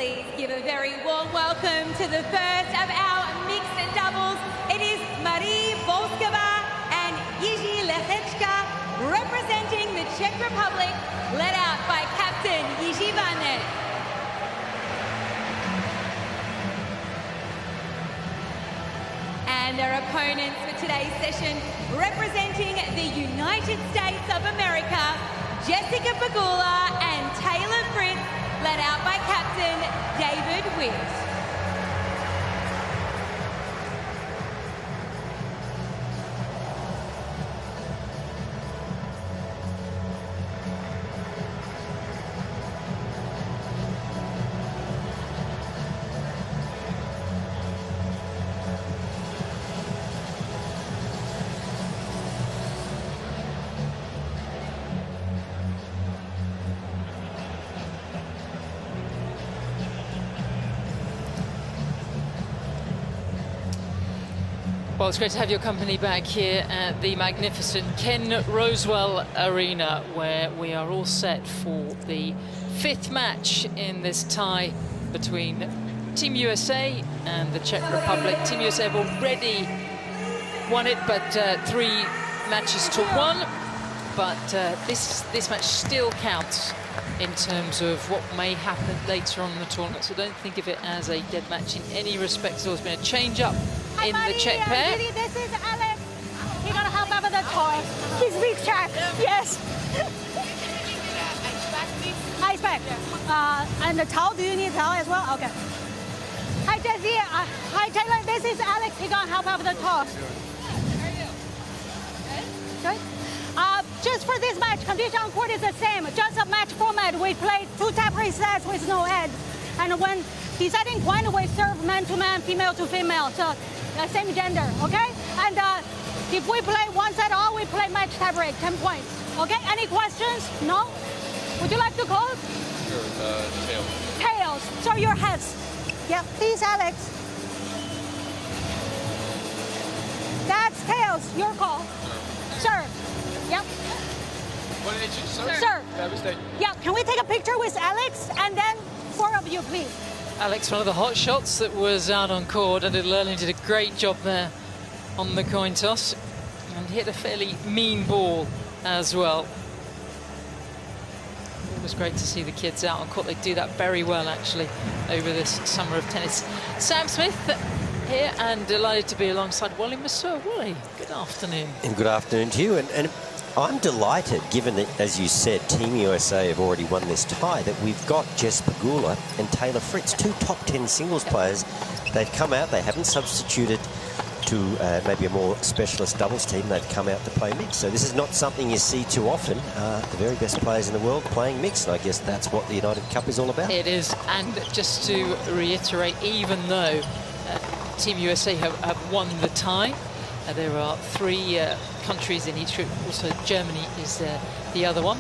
please give a very warm welcome to the first of our mixed doubles. It is Bouzkova and Lehecka representing the Czech Republic, led out by Captain Jiří Vanek. And their opponents for today's session, representing the United States of America, Pegula and Fritz, led out by Captain David Witt. Well, it's great to have your company back here at the magnificent Ken Rosewell Arena, where we are all set for the 5th match in this tie between Team USA and the Czech Republic. Team USA have already won it, but 3 matches to 1. But this match still counts in terms of what may happen later on in the tournament. So don't think of it as a dead match in any respect. There's been a change-up in the Czech pair. This is Alex. He's gonna help out with the toss. He speaks Czech. Yes. Ice pack. And the towel. Do you need a towel as well? Okay. Hi Jesse. Hi Taylor. This is Alex. He's gonna help out with the toss. How are you? Good. Just for this match, condition on court is the same. Just a match format. We play 2 tie-break sets with no head. And when deciding point, we serve man-to-man, female-to-female. So same gender, okay? And if we play 1 set all, we play match tie-break, 10 points. Okay, any questions? No? Would you like to call? Sure, tails. Tails, so your heads. Yeah, please, Alex. That's tails, your call. Sir. Yep. What did you say? Sir. That mistake. Yeah, can we take a picture with Alex? And then 4 of you, please. Alex, one of the hot shots that was out on court, and Lerling did a great job there on the coin toss and hit a fairly mean ball as well. It was great to see the kids out on court. They do that very well, actually, over this summer of tennis. Sam Smith here, and delighted to be alongside Wally Masur. Wally, good afternoon. And good afternoon to you. And I'm delighted, given that, as you said, Team USA have already won this tie, that we've got Pegula and Fritz, 2 top 10 singles players. They've come out, they haven't substituted to maybe a more specialist doubles team. They've come out to play mixed. So this is not something you see too often. The very best players in the world playing mixed. And I guess that's what the United Cup is all about. It is, and just to reiterate, even though Team USA have won the tie, there are 3 countries in each group. Also, Germany is the other one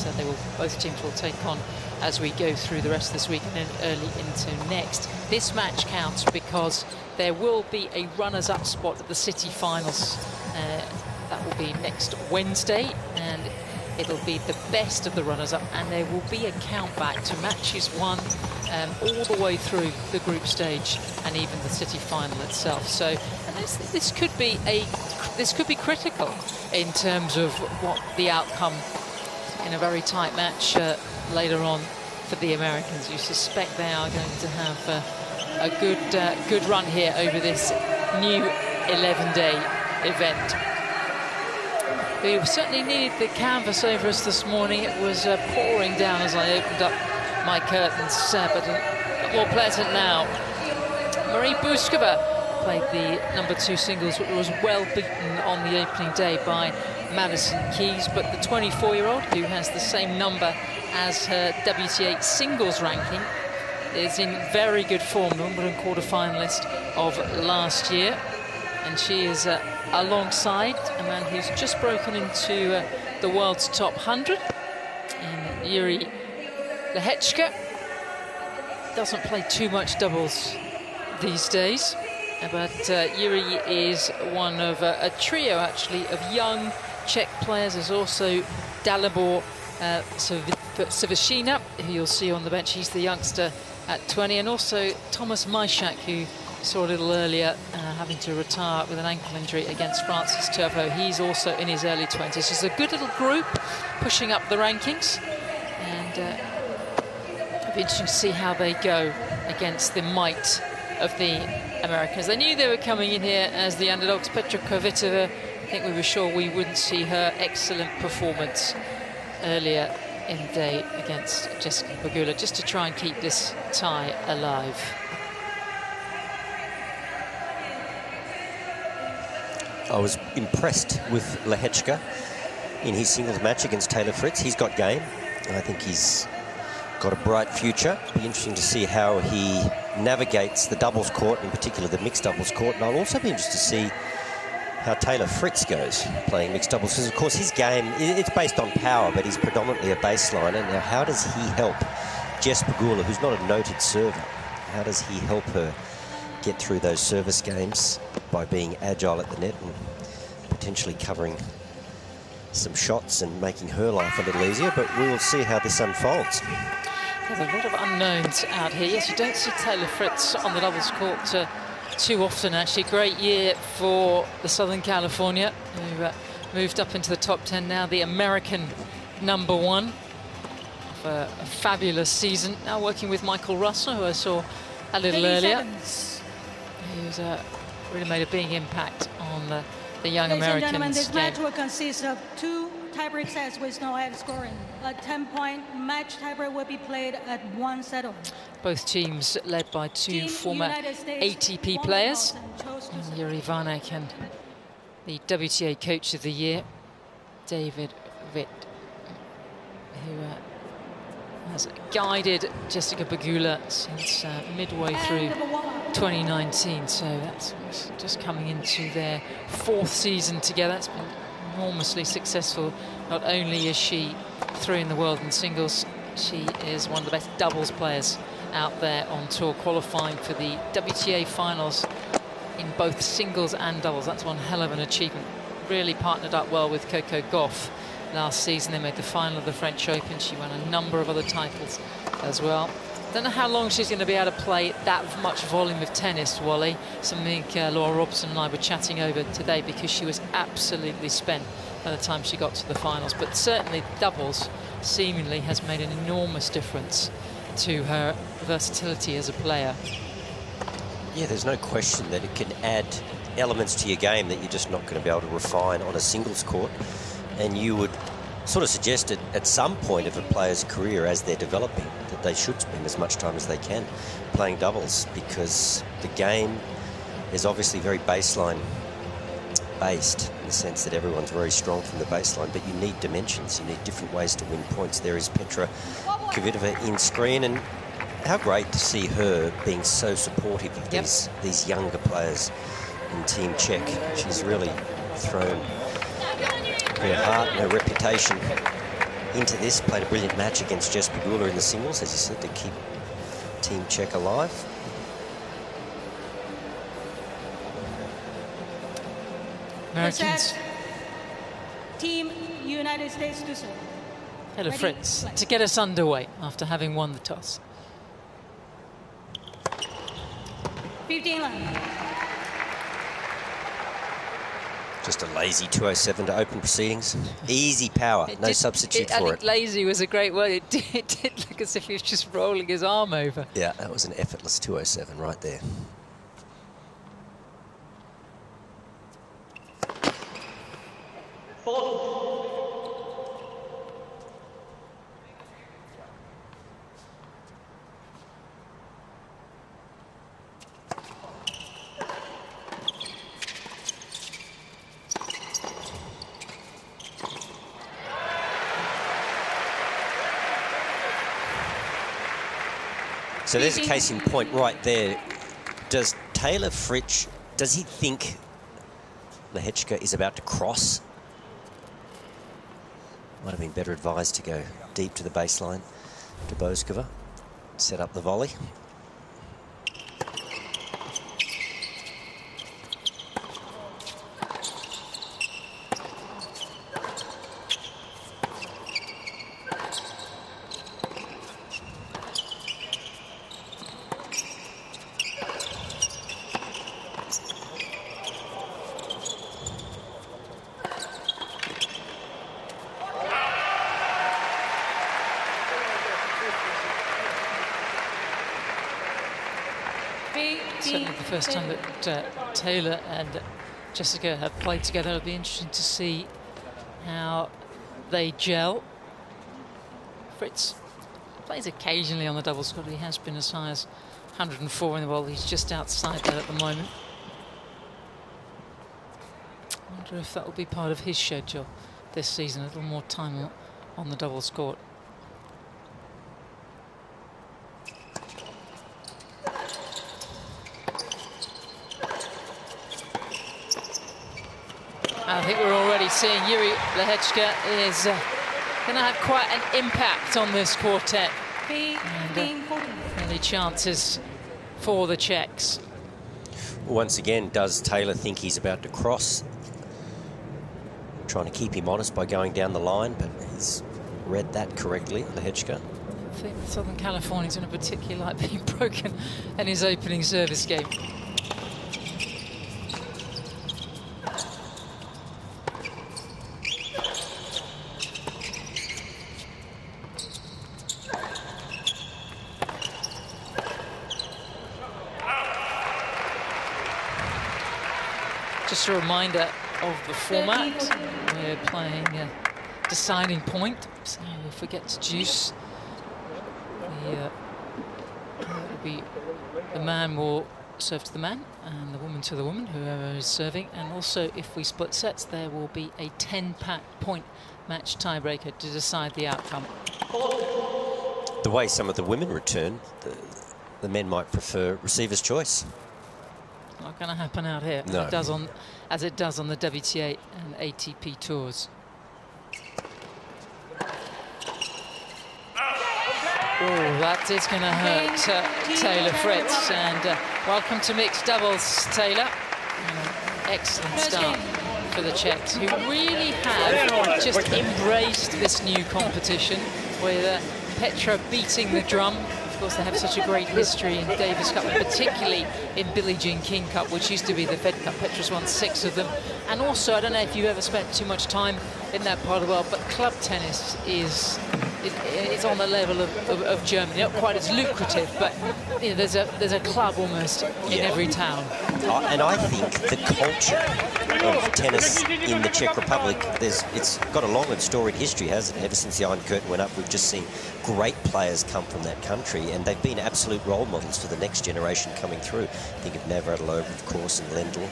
that both teams will take on as we go through the rest of this week and then early into next. This match counts because there will be a runners-up spot at the City Finals. That will be next Wednesday, and it'll be the best of the runners-up, and there will be a countback to matches won all the way through the group stage and even the City Final itself. So, and this could be critical in terms of what the outcome in a very tight match later on for the Americans. You suspect they are going to have a good run here over this new 11-day event. We certainly needed the canvas over us this morning. It was pouring down as I opened up my curtains, but more pleasant now. Bouzkova played the #2 singles, which was well beaten on the opening day by Madison Keys, but the 24-year-old, who has the same number as her WTA singles ranking, is in very good form, the Wimbledon quarter-finalist of last year, and she is alongside a man who's just broken into the world's top 100 in Jiří Lehecka. Doesn't play too much doubles these days, but Jiří is one of a trio, actually, of young Czech players. There's also Dalibor Savashina, who you'll see on the bench. He's the youngster at 20, and also Thomas Majchak, who saw a little earlier having to retire with an ankle injury against Francis Turbo. He's also in his early 20s. It's a good little group pushing up the rankings, and it'll be interesting to see how they go against the might of the Americans. They knew they were coming in here as the underdogs. Petra Kvitova, I think we were sure we wouldn't see her excellent performance earlier in the day against Jessica Pegula, just to try and keep this tie alive. I was impressed with Lehecka in his singles match against Taylor Fritz. He's got game, and I think he's got a bright future. It'll be interesting to see how he navigates the doubles court, in particular the mixed doubles court, and I'll also be interested to see how Taylor Fritz goes playing mixed doubles, because of course his game, it's based on power, but he's predominantly a baseliner. Now, how does he help Jess Pegula, who's not a noted server? How does he help her get through those service games by being agile at the net and potentially covering some shots and making her life a little easier? But we will see how this unfolds. There's a lot of unknowns out here. Yes, you don't see Taylor Fritz on the doubles court too often, actually. Great year for the Southern California, who moved up into the top 10, now the American #1. A fabulous season. Now working with Michael Russell, who I saw a little earlier. Who's really made a big impact on the young Americans. Ladies and gentlemen, this match will consist of 2 tiebreak sets with no head scoring. A 10-point match tiebreak will be played at 1 settle. Both teams led by 2 former ATP players, Yuri Vanek and the WTA Coach of the Year, David Witt, who has guided Jessica Pegula since midway through 2019. So that's just coming into their 4th season together. It's been enormously successful. Not only is she 3 in the world in singles, she is one of the best doubles players out there on tour, qualifying for the WTA finals in both singles and doubles. That's one hell of an achievement. Really partnered up well with Coco Gauff last season. They made the final of the French Open. She won a number of other titles as well. Don't know how long she's going to be able to play that much volume of tennis, Wally. Something Laura Robson and I were chatting over today, because she was absolutely spent by the time she got to the finals. But certainly doubles seemingly has made an enormous difference to her versatility as a player. Yeah, there's no question that it can add elements to your game that you're just not going to be able to refine on a singles court. And you would sort of suggest it at some point of a player's career, as they're developing, that they should spend as much time as they can playing doubles, because the game is obviously very baseline based, in the sense that everyone's very strong from the baseline, but you need dimensions, you need different ways to win points. There is Petra Kvitova in screen, and how great to see her being so supportive of these younger players in Team Czech. She's really thrown her heart and her reputation into this. Played a brilliant match against Jess Pegula in the singles, as you said, to keep Team Czech alive. Americans. Team United States to serve. Hello, Fritz, to get us underway after having won the toss. 15 left. Just a lazy 207 to open proceedings. Easy power, no substitute for it. I think lazy was a great word. It did look as if he was just rolling his arm over. Yeah, that was an effortless 207 right there. So there's a case in point right there. Does Taylor Fritz, does he think Lehecka is about to cross? Might have been better advised to go deep to the baseline to Bouzkova, set up the volley. first time that Taylor and Jessica have played together. It'll be interesting to see how they gel. Fritz plays occasionally on the doubles court. He has been as high as 104 in the world. He's just outside that at the moment. I wonder if that will be part of his schedule this season, a little more time on the doubles court. I think we're already seeing Yuri Lehecka is going to have quite an impact on this quartet. And early chances for the Czechs. Once again, does Taylor think he's about to cross? Trying to keep him honest by going down the line, but he's read that correctly, Lehecka. I think Southern California's in a particularly like being broken in his opening service game. Just a reminder of the format. We're playing deciding point. So if we get to deuce, the man will serve to the man and the woman to the woman, whoever is serving. And also, if we split sets, there will be a 10-point match tiebreaker to decide the outcome. The way some of the women return, the men might prefer receiver's choice. Not going to happen out here, no. as it does on the WTA and ATP tours. Oh, that is going to hurt Taylor Fritz. And welcome to mixed doubles, Taylor. Excellent start for the Czechs, who really have just embraced this new competition with Petra beating the drum. Of course, they have such a great history in Davis Cup, and particularly in Billie Jean King Cup, which used to be the Fed Cup. Petra's won 6 of them. And also, I don't know if you've ever spent too much time in that part of the world, but club tennis is on the level of Germany. Not quite as lucrative, but you know, there's a club almost in every town. And I think the culture of tennis in the Czech Republic, it's got a long and storied history, hasn't it? Ever since the Iron Curtain went up, we've just seen great players come from that country, and they've been absolute role models for the next generation coming through. Think of Navratilova, of course, and Lendl.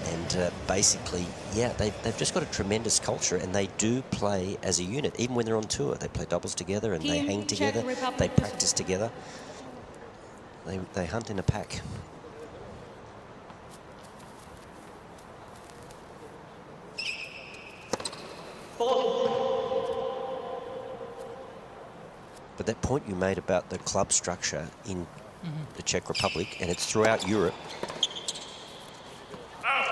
And basically, yeah, they've just got a tremendous culture, and they do play as a unit. Even when they're on tour, they play doubles together, and they hang together, they practice together. They hunt in a pack. But that point you made about the club structure in the Czech Republic, and it's throughout Europe,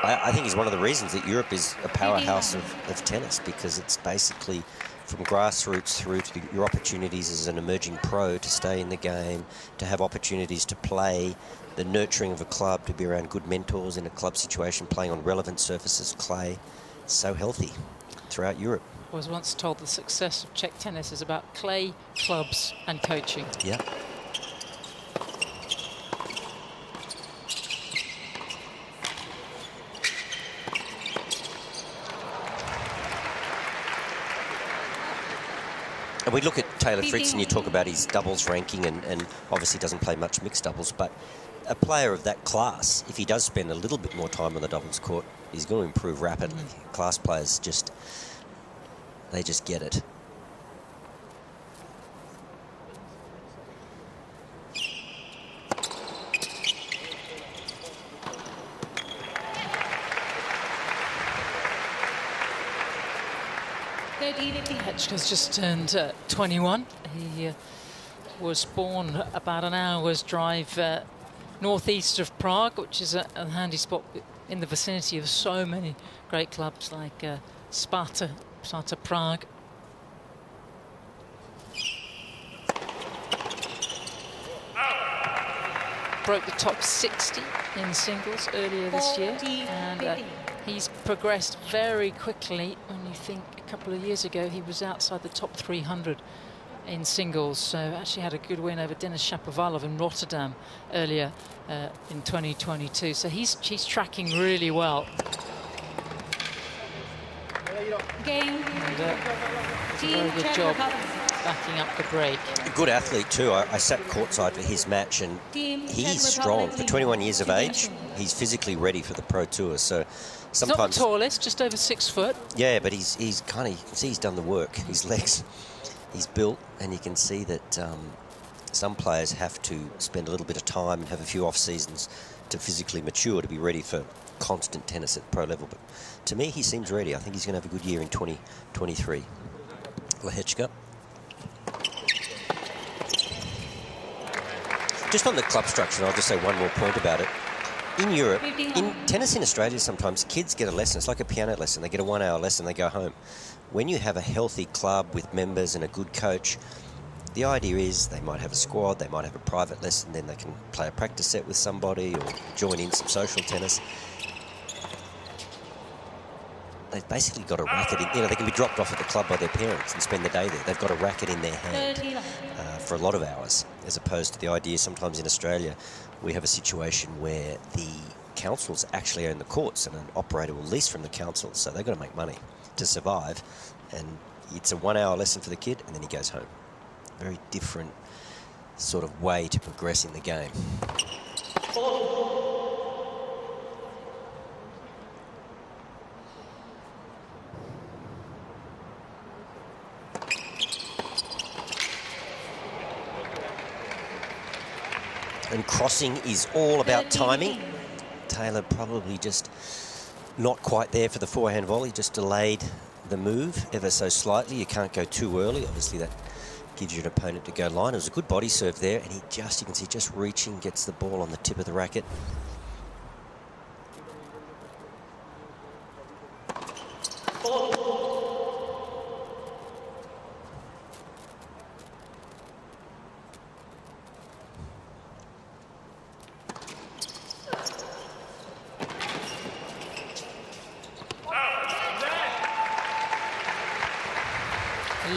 I think is one of the reasons that Europe is a powerhouse of tennis, because it's basically from grassroots through to your opportunities as an emerging pro to stay in the game, to have opportunities to play, the nurturing of a club, to be around good mentors in a club situation, playing on relevant surfaces, clay. So healthy throughout Europe. I was once told the success of Czech tennis is about clay, clubs and coaching. Yeah. And we look at Taylor Fritz, and you talk about his doubles ranking, and obviously doesn't play much mixed doubles, but a player of that class, if he does spend a little bit more time on the doubles court, he's going to improve rapidly. Class players they just get it. Lehecka's just turned 21. He was born about an hour's drive northeast of Prague, which is a handy spot in the vicinity of so many great clubs like Sparta Prague. Broke the top 60 in singles earlier this year, and he's progressed very quickly. When you think a couple of years ago he was outside the top 300 in singles. So actually had a good win over Denis Shapovalov in Rotterdam earlier in 2022. So he's tracking really well. Game. And, very good job backing up the break. A good athlete too. I sat courtside for his match, and he's strong. For 21 years of age, he's physically ready for the Pro Tour. So sometimes... He's not the tallest, just over 6 foot. Yeah, but he's kind of, he's done the work. His legs, he's built, and you can see that some players have to spend a little bit of time and have a few off seasons to physically mature to be ready for constant tennis at pro level. But to me, he seems ready. I think he's going to have a good year in 2023. Lehecka. Just on the club structure, and I'll just say one more point about it. In Europe, in tennis in Australia, sometimes kids get a lesson. It's like a piano lesson. They get a 1 hour lesson, they go home. When you have a healthy club with members and a good coach, the idea is they might have a squad, they might have a private lesson, then they can play a practice set with somebody or join in some social tennis. They've basically got a racket in, they can be dropped off at the club by their parents and spend the day there. They've got a racket in their hand for a lot of hours, as opposed to the idea sometimes in Australia we have a situation where the councils actually own the courts and an operator will lease from the council, so they've got to make money to survive, and it's a 1 hour lesson for the kid and then he goes home. Very different sort of way to progress in the game. And crossing is all about timing. Taylor probably just not quite there for the forehand volley, just delayed the move ever so slightly. You can't go too early. Obviously, that gives you an opponent to go line. It was a good body serve there, and he just, you can see, just reaching, gets the ball on the tip of the racket.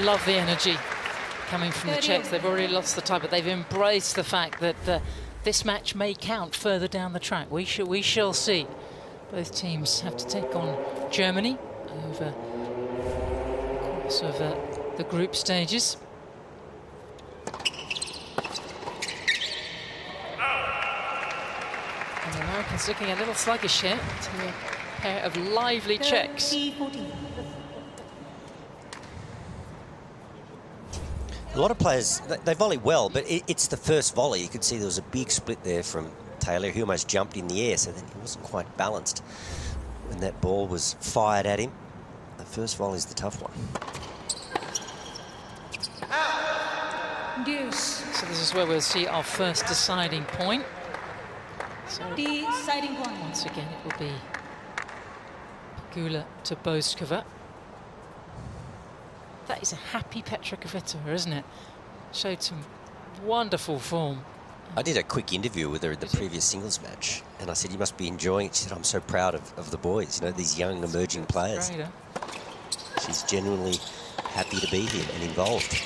Love the energy coming from the Czechs. They've already lost the tie, but they've embraced the fact that this match may count further down the track. We shall see. Both teams have to take on Germany over the course of the group stages. And the Americans looking a little sluggish here to a pair of lively Czechs. A lot of players, they volley well, but it's the first volley. You could see there was a big split there from Taylor. He almost jumped in the air, so then he wasn't quite balanced when that ball was fired at him. The first volley is the tough one. Deuce. So this is where we'll see our first deciding point. So Deciding point. once again, it will be Pegula to Bouzkova. That is a happy Petra Kvitova, isn't it? Showed some wonderful form. I did a quick interview with her at the previous singles match, and I said, you must be enjoying it. She said, I'm so proud of the boys, these young emerging players. Great, huh? She's genuinely happy to be here and involved.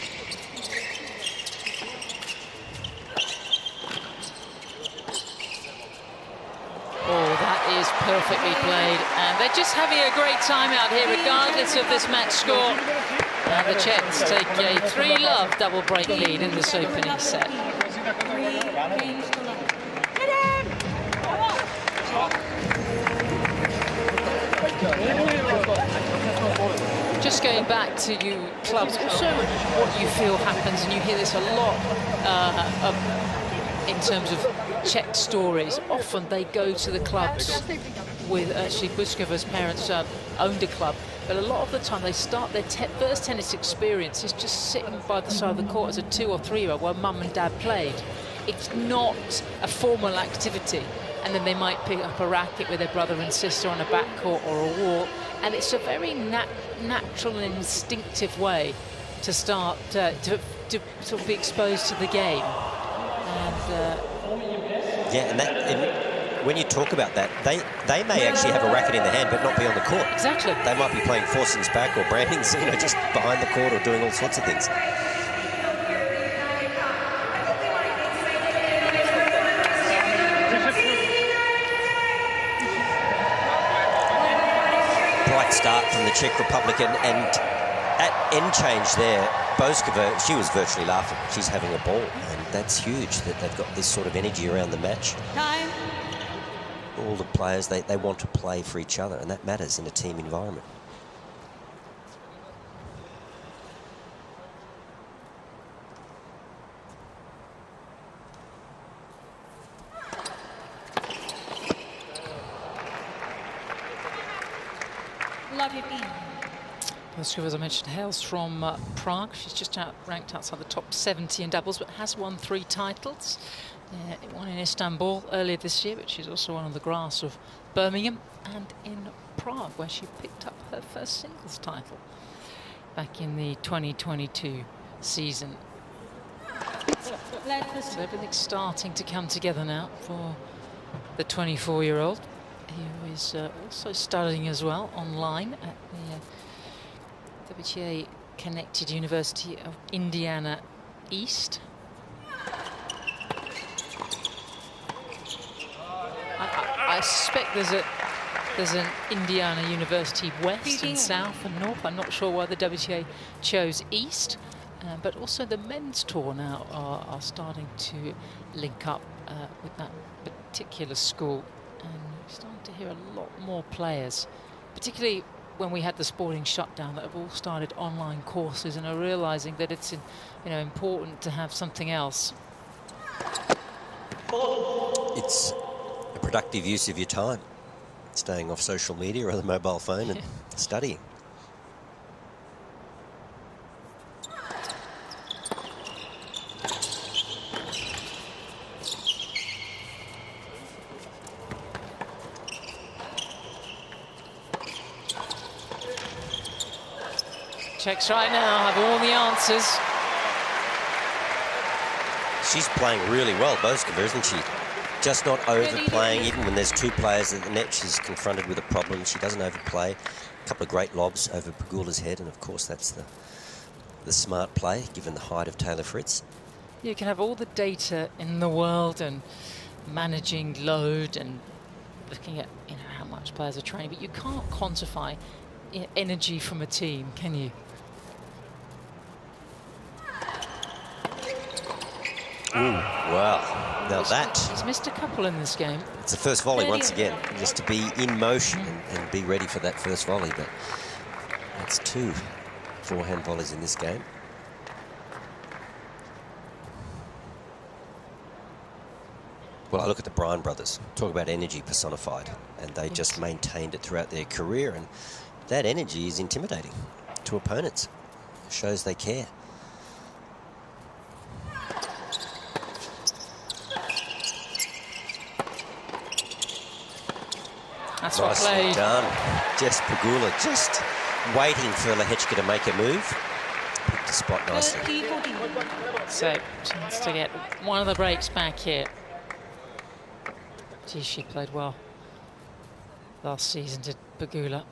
Oh, that is perfectly played. And they're just having a great time out here, regardless of this match score. And the Czechs take a 3-love double break lead in this opening set. Just going back to you clubs, also what you feel happens, and you hear this a lot in terms of Czech stories. Often they go to the clubs with, actually Bouzkova's parents owned a club, but a lot of the time they start their first tennis experience is just sitting by the side of the court as a 2 or 3-year-old where mum and dad played. It's not a formal activity, and then they might pick up a racket with their brother and sister on a backcourt or a wall, and it's a very natural and instinctive way to start to sort of be exposed to the game. And yeah, and when you talk about that, they may actually have a racket in the hand but not be on the court. Exactly. They might be playing forcings back or brandings, just behind the court or doing all sorts of things. Great start from the Czech Republic, and at end change there, Bouzkova, she was virtually laughing. She's having a ball, and that's huge that they've got this sort of energy around the match. Time. All the players, they want to play for each other, and that matters in a team environment. Love your team. Bouzkova, as I mentioned, hails from Prague. She's just ranked outside the top 70 in doubles, but has won 3 titles. One in Istanbul earlier this year, but she's also won on the grass of Birmingham and in Prague, where she picked up her first singles title back in the 2022 season. So everything's starting to come together now for the 24-year-old, who is also studying as well online at the WTA Connected University of Indiana East. I suspect there's an Indiana University West and South and North. I'm not sure why the WTA chose East, but also the men's tour now are starting to link up with that particular school, and we're starting to hear a lot more players, particularly when we had the sporting shutdown, that have all started online courses and are realizing that it's important to have something else. It's a productive use of your time, staying off social media or the mobile phone and studying. Czechs right now have all the answers. She's playing really well, Bouzkova, isn't she? Just not overplaying, even when there's 2 players at the net. She's confronted with a problem. She doesn't overplay. A couple of great lobs over Pegula's head, and of course that's the smart play, given the height of Taylor Fritz. You can have all the data in the world and managing load and looking at how much players are training, but you can't quantify energy from a team, can you? Ooh, wow. Now He's missed a couple in this game. it's the first volley once again, just to be in motion and be ready for that first volley. But that's 2 forehand volleys in this game. Well, I look at the Bryan brothers, talk about energy personified, and they just maintained it throughout their career, and that energy is intimidating to opponents. It shows they care. That's Nicely what played. done. Jess Pegula just waiting for Lehecka to make a move. Picked the spot nicely. So, chance to get one of the breaks back here. Gee, she played well last season, did Pegula.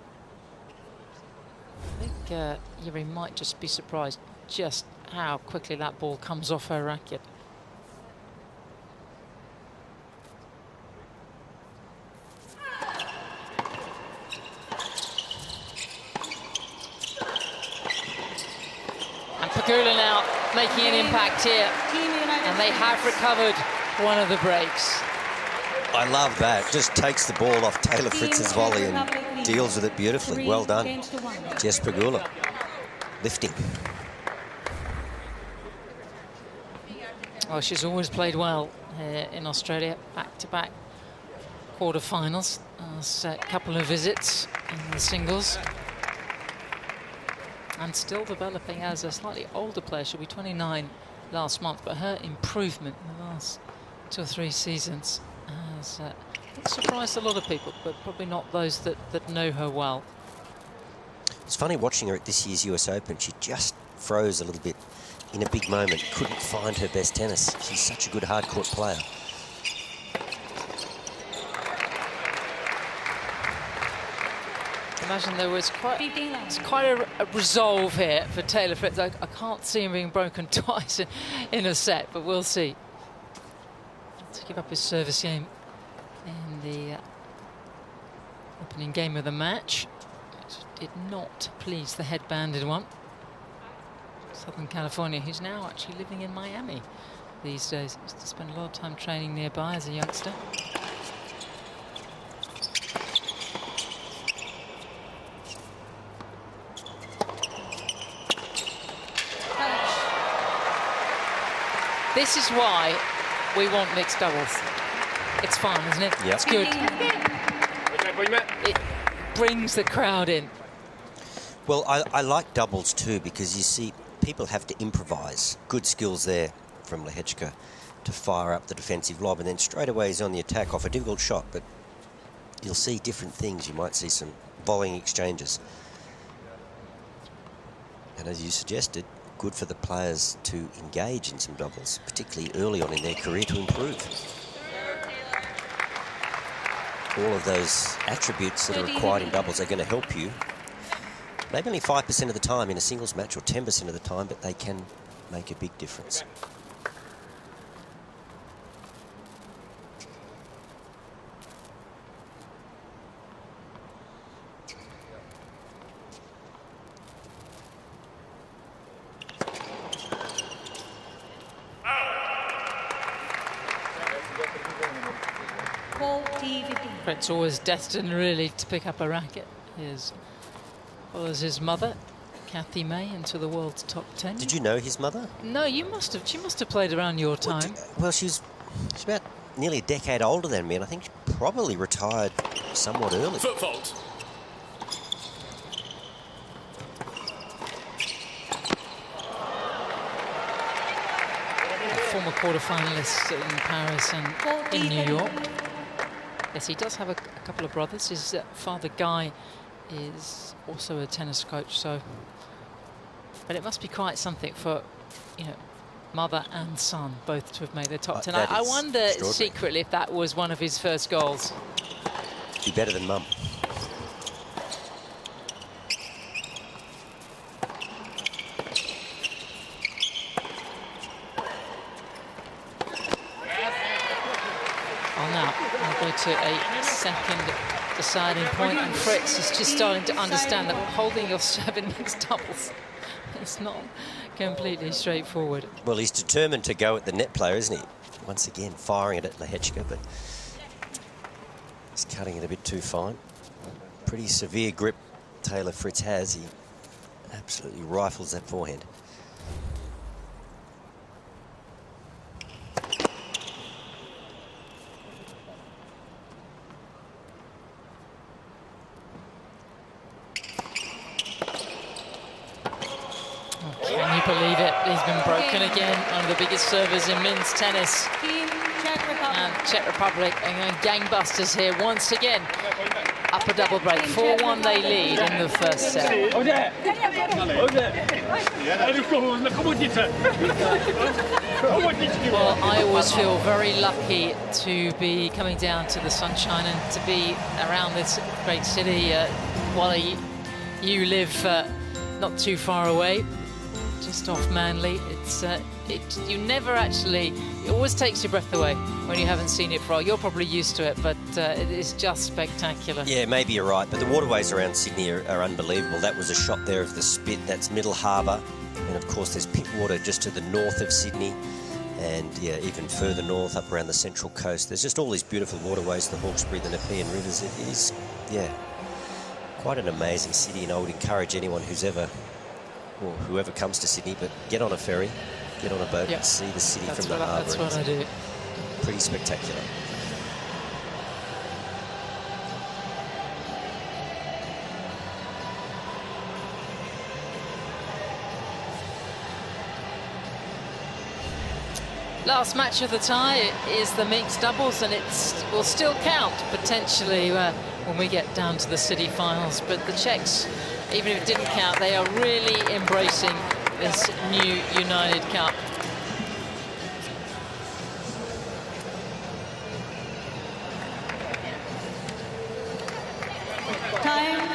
I think Yuri might just be surprised just how quickly that ball comes off her racket. Pegula now making an impact here, and they have recovered one of the breaks. I love that. Just takes the ball off Taylor Fritz's volley and deals with it beautifully. Well done, Jess Pegula. Lifting. Well, she's always played well in Australia, back-to-back quarterfinals. A couple of visits in the singles. And still developing as a slightly older player. She'll be 29 last month, but her improvement in the last 2 or 3 seasons has surprised a lot of people, but probably not those that know her well. It's funny watching her at this year's US Open. She just froze a little bit in a big moment. Couldn't find her best tennis. She's such a good hard-court player. Imagine there was quite a resolve here for Taylor Fritz. I can't see him being broken twice in a set, but we'll see. To give up his service game in the opening game of the match. did not please the head-banded one. Southern California, who's now actually living in Miami these days. Used to spend a lot of time training nearby as a youngster. This is why we want mixed doubles. It's fun, isn't it? Yep. It's good. It brings the crowd in. Well, I like doubles too, because you see people have to improvise. Good skills there from Lehecka to fire up the defensive lob, and then straight away he's on the attack off a difficult shot, but you'll see different things. You might see some volleying exchanges. And as you suggested, good for the players to engage in some doubles, particularly early on in their career, to improve. All of those attributes that are required in doubles are going to help you. Maybe only 5% of the time in a singles match, or 10% of the time, but they can make a big difference. Fritz always destined really to pick up a racket. His follows his mother, Kathy May, into the world's top 10. Did you know his mother? No, you must have. She must have played around your time. Well, she's about nearly a decade older than me, and I think she probably retired somewhat early. Foot fault. Former quarter-finalist in Paris and in New York. Yes, he does have a couple of brothers. His father, Guy, is also a tennis coach, so... But it must be quite something for, you know, mother and son both to have made their top 10. I wonder secretly if that was one of his first goals. Be better than mum. To a second deciding point, and Fritz is just starting to understand that holding your serve in mixed doubles is not completely straightforward. Well, he's determined to go at the net player, isn't he? Once again, firing it at Lehecka, but he's cutting it a bit too fine. Pretty severe grip Taylor Fritz has. He absolutely rifles that forehand. Can you believe it? He's been broken again. One of the biggest servers in men's tennis. And Czech Republic are going gangbusters here once again. Up a double break. 4-1 they lead in the first set. Well, I always feel very lucky to be coming down to the sunshine and to be around this great city. While you live not too far away, just off Manly. You never actually, it always takes your breath away when you haven't seen it for a while. You're probably used to it, but it is just spectacular. Yeah, maybe you're right, but the waterways around Sydney are unbelievable. That was a shot there of the Spit, that's Middle Harbour, and of course there's Pittwater just to the north of Sydney, and yeah, even further north up around the Central Coast. There's just all these beautiful waterways, the Hawkesbury, the Nepean Rivers. It is, yeah, quite an amazing city, and I would encourage anyone who's ever, or whoever comes to Sydney, but get on a ferry, get on a boat and see the city from the harbour. That's what I do. Pretty spectacular. Last match of the tie is the mixed doubles, and it will still count potentially when we get down to the city finals. But the Czechs, even if it didn't count, they are really embracing this new United Cup. Time.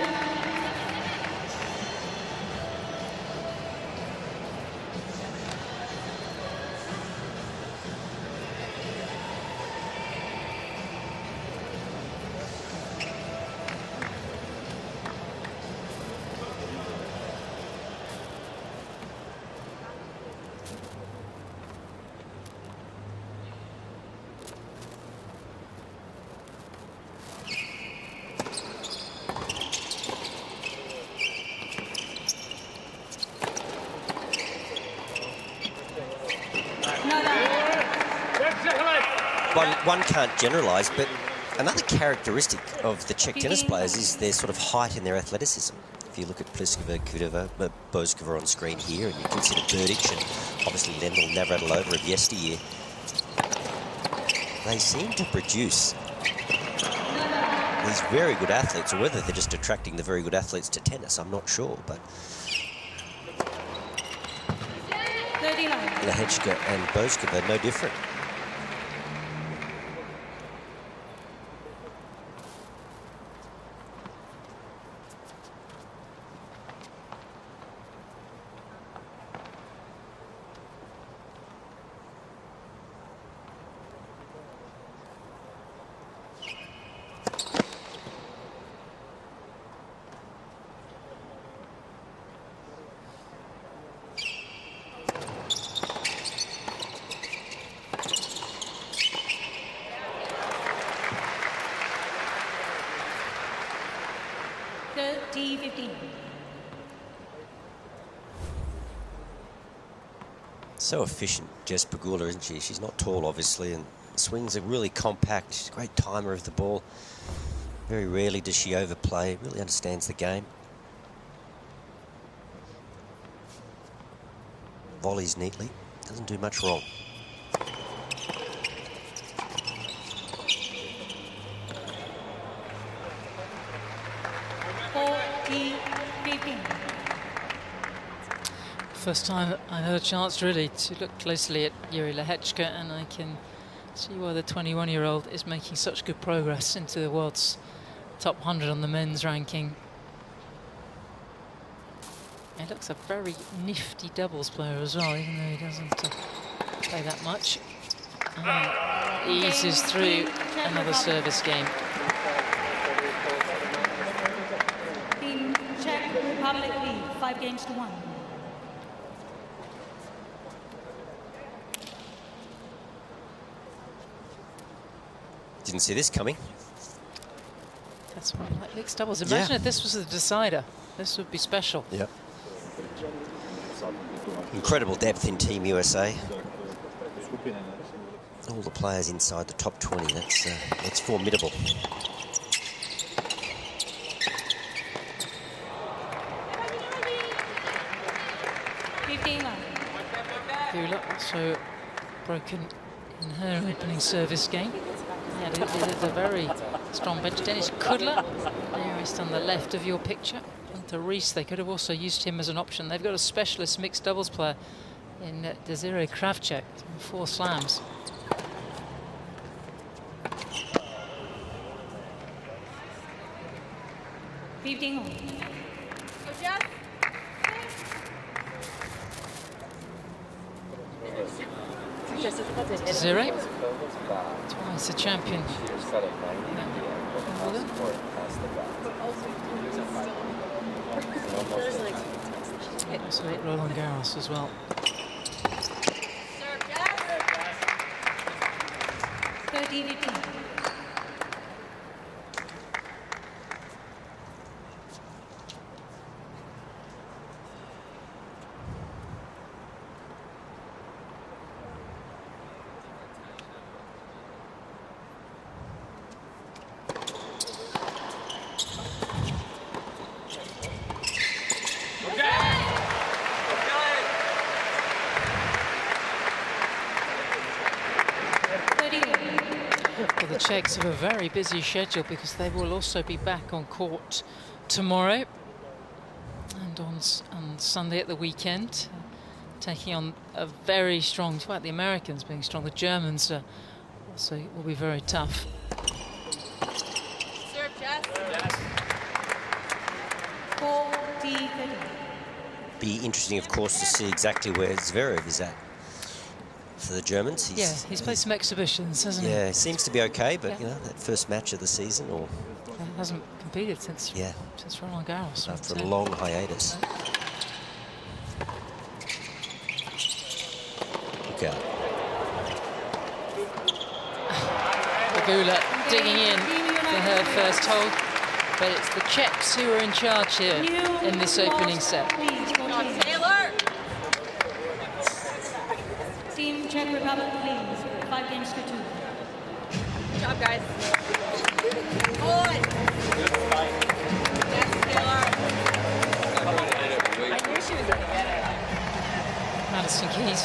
one can't generalise, but another characteristic of the Czech tennis players is their sort of height and their athleticism. If you look at Bouzkova on screen here, and you consider Burdic and obviously Lendl Navratilova of yesteryear, they seem to produce these very good athletes, or whether they're just attracting the very good athletes to tennis, I'm not sure, but Lehecka and Bouzkova no different. So efficient, Jess Pegula, isn't she? She's not tall, obviously, and swings are really compact. She's a great timer of the ball. Very rarely does she overplay. Really understands the game. Volleys neatly. Doesn't do much wrong. First time I had a chance really to look closely at Yuri Lehecka, and I can see why the 21-year-old is making such good progress into the world's top 100 on the men's ranking. He looks a very nifty doubles player as well, even though he doesn't play that much. And eases through another service game. Team Czech Republic lead, 5-1. Didn't see this coming. That's why I like mixed doubles. Imagine if this was the decider. This would be special. Yep. Incredible depth in Team USA. All the players inside the top 20. That's formidable. Pegula also broken in her opening service game. Yeah, it is a very strong bench. Dennis Kudla, nearest on the left of your picture. And to Reese, they could have also used him as an option. They've got a specialist mixed doubles player in Desiree Kravchuk, 4 slams. Desiree, twice a champion. Also hit Roland Garros as well. The Czechs have a very busy schedule because they will also be back on court tomorrow and on Sunday at the weekend, taking on a very strong, despite the Americans being strong, the Germans also will be very tough. Serve, Jess. Be interesting, of course, to see exactly where Zverev is at. For the Germans, he's played some exhibitions, hasn't he? Yeah, seems to be okay, but you know, that first match of the season, or he hasn't competed since Roland Garros. After a long hiatus. Look out. Pegula digging in for her first hold, but it's the Czechs who are in charge here in this opening set. Taylor! Team Czech Republic leads, 5-2. job, guys. Good. Yes, Taylor. I knew she was going to get it. Madison Keys,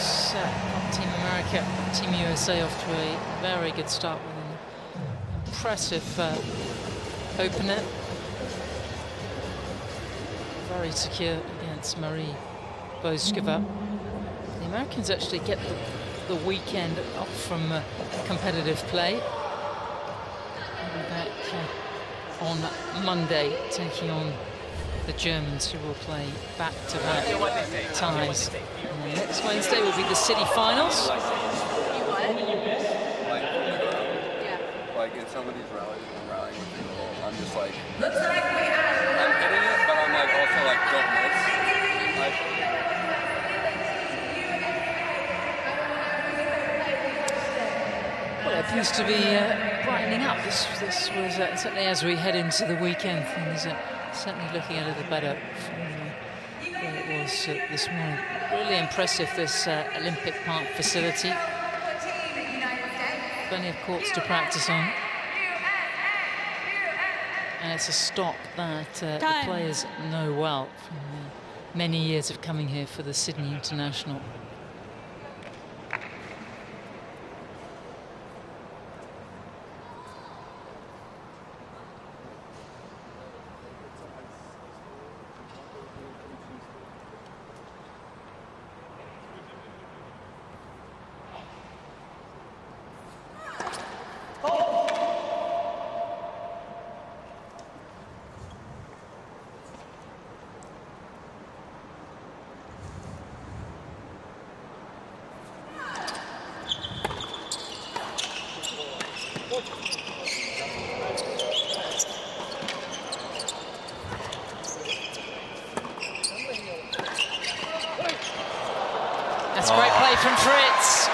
Team America, Team USA off to a very good start with an impressive opener. Very secure against Marie Bouzkova. The Americans actually get the weekend off from competitive play. We'll be back on Monday, taking on the Germans, who will play back-to-back ties. And next Wednesday will be the city finals. Like in some of these rallies, I'm rallying with people. I'm just like, I'm hitting it, but I'm like also like, don't miss. Well, it appears to be brightening up. This was certainly as we head into the weekend, things are certainly looking a little better from where it was this morning. Really impressive, this Olympic Park facility. Plenty of courts to practice on. And it's a stock that the players know well from many years of coming here for the Sydney International. That's a great play from Fritz.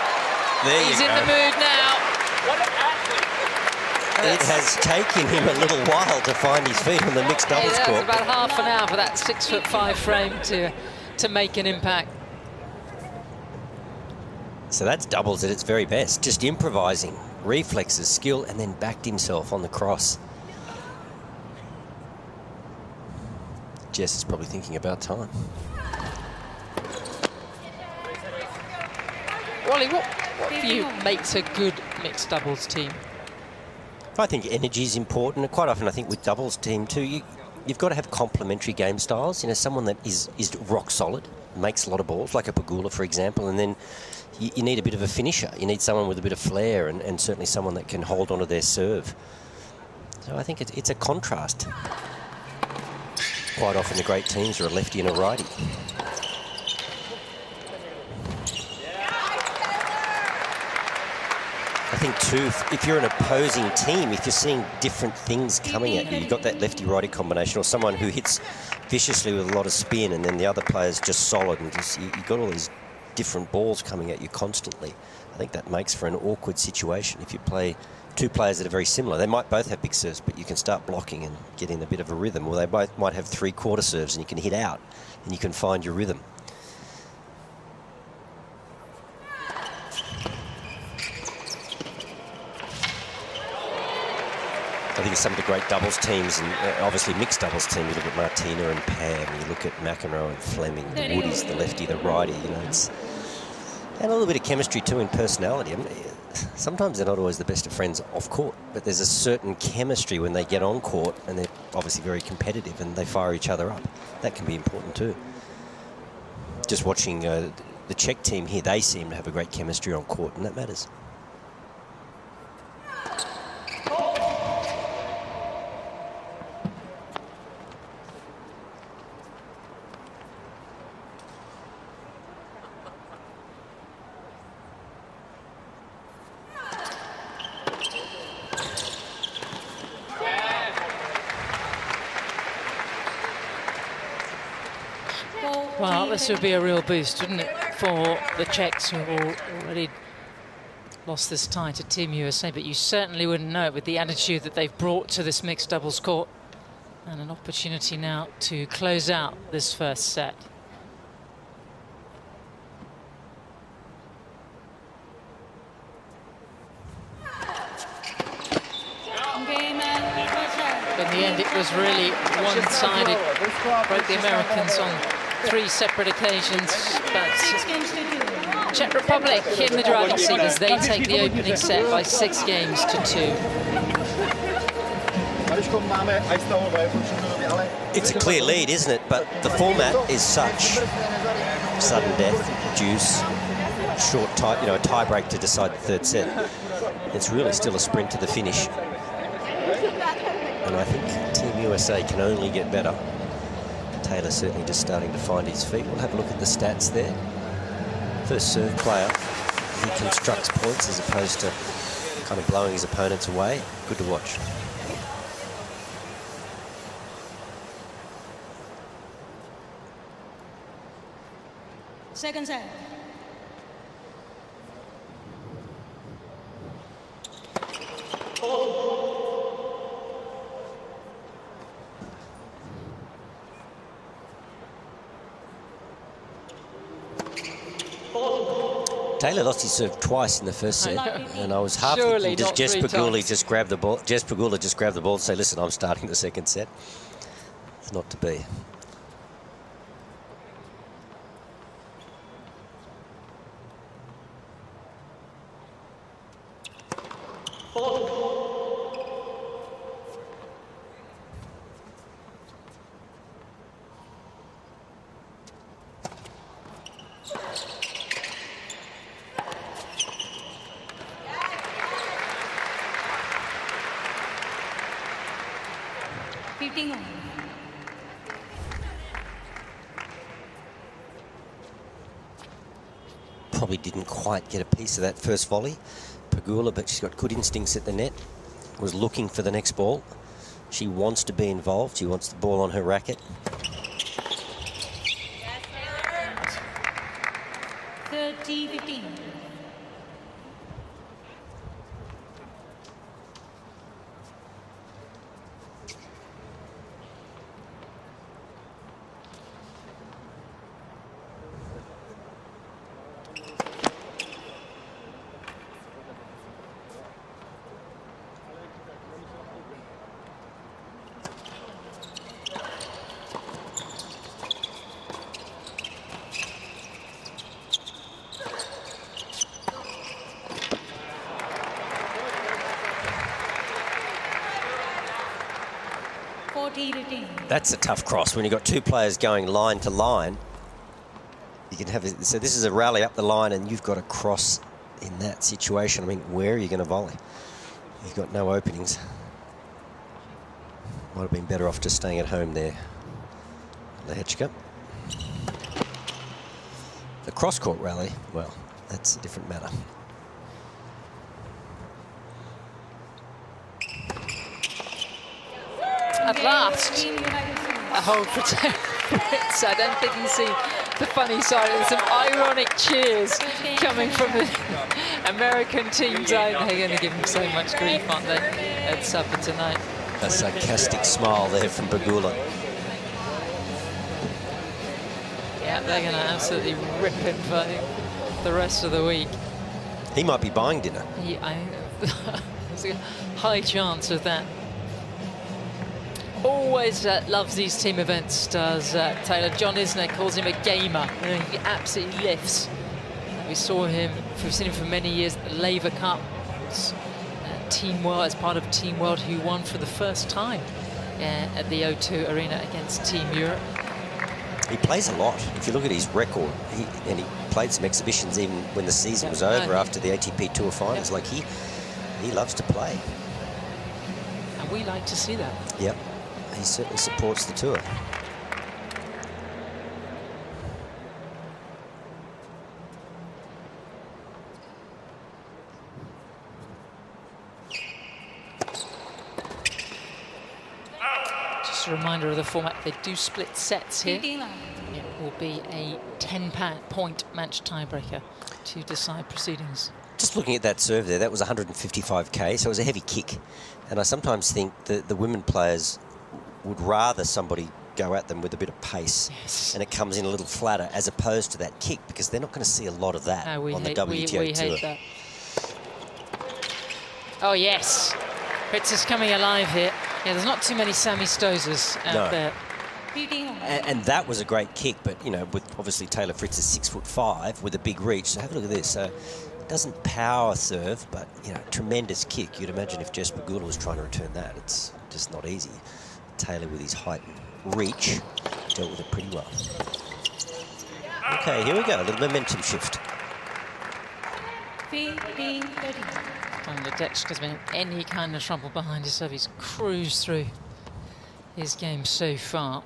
He's in the mood now. What an athlete! It has taken him a little while to find his feet on the mixed doubles That's court. about half an hour for that 6'5" frame to make an impact. So that's doubles at its very best. Just improvising, reflexes, skill, and then backed himself on the cross. Jess is probably thinking about time. Wally, what for you makes a good mixed doubles team? I think energy is important, and quite often I think with doubles team too, you've got to have complementary game styles. You know, someone that is rock solid, makes a lot of balls, like a Pegula, for example, and then you need a bit of a finisher. You need someone with a bit of flair, and certainly someone that can hold onto their serve. So I think it's a contrast. Quite often the great teams are a lefty and a righty. I think too, if you're an opposing team, if you're seeing different things coming at you, you've got that lefty-righty combination, or someone who hits viciously with a lot of spin, and then the other player's just solid, and just you've got all these different balls coming at you constantly. I think that makes for an awkward situation if you play two players that are very similar. They might both have big serves, but you can start blocking and get in a bit of a rhythm, or they both might have three-quarter serves and you can hit out and you can find your rhythm. I think some of the great doubles teams, and obviously mixed doubles teams, you look at Martina and Pam, you look at McEnroe and Fleming, the Woodies, the lefty, the righty, you know, it's... And a little bit of chemistry too in personality. I mean, sometimes they're not always the best of friends off court, but there's a certain chemistry when they get on court, and they're obviously very competitive and they fire each other up. That can be important too. Just watching the Czech team here, they seem to have a great chemistry on court, and that matters. Well, this would be a real boost, wouldn't it, for the Czechs, who have already lost this tie to Team USA, but you certainly wouldn't know it with the attitude that they've brought to this mixed doubles court. And an opportunity now to close out this first set. was really one-sided. Broke the Americans on 3 separate occasions, but Czech Republic in the driving seat as they take the opening set by 6 games to 2. It's a clear lead, isn't it? But the format is such sudden death, deuce, short tie, a tie break to decide the 3rd set. It's really still a sprint to the finish. And I think Team USA can only get better. Taylor certainly just starting to find his feet. We'll have a look at the stats there. First serve player, he constructs points as opposed to kind of blowing his opponents away. Good to watch. Second set. Taylor lost his serve twice in the first set, and I was half thinking, does Jess Pegula just grab the ball? Jess Pegula just grab the ball and say, listen, I'm starting the 2nd set. It's not to be. Probably didn't quite get a piece of that first volley, Pegula, but she's got good instincts at the net. Was looking for the next ball. She wants to be involved. She wants the ball on her racket. 30-15. That's a tough cross when you've got 2 players going line to line. You can have so this is a rally up the line, and you've got a cross in that situation. I mean, where are you going to volley? You've got no openings. Might have been better off just staying at home there. Lehecka. The cross-court rally, well, that's a different matter. At last, a hold for Fritz. I don't think you see the funny side. There's some ironic cheers coming from the American team zone. They're going to give him so much grief, aren't they, at supper tonight? A sarcastic smile there from Pegula. Yeah, they're going to absolutely rip him for the rest of the week. He might be buying dinner. There's a high chance of that. Always loves these team events, does Taylor. John Isner calls him a gamer, and he absolutely lifts. We've seen him for many years at the Laver Cup. Team World, as part of Team World, who won for the first time at the O2 Arena against Team Europe. He plays a lot. If you look at his record, he played some exhibitions even when the season was over after the ATP Tour finals. Like he loves to play. And we like to see that. Yep. He certainly supports the tour. Just a reminder of the format. They do split sets here. It will be a 10-point match tiebreaker to decide proceedings. Just looking at that serve there, that was 155k, so it was a heavy kick. And I sometimes think that the women players would rather somebody go at them with a bit of pace, and it comes in a little flatter, as opposed to that kick, because they're not going to see a lot of that on the WTA we Tour. Hate that. Oh yes, Fritz is coming alive here. Yeah, there's not too many Sammy Stosers out there. And that was a great kick, but, you know, with obviously Taylor Fritz is 6'5" with a big reach. So have a look at this. So doesn't power serve, but, you know, tremendous kick. You'd imagine if Jess Pegula was trying to return that, it's just not easy. Taylor with his height and reach dealt with it pretty well. Okay, here we go. A little momentum shift. 15-13. And Lehecka's been in any kind of trouble behind his serve. He's cruised through his game so far.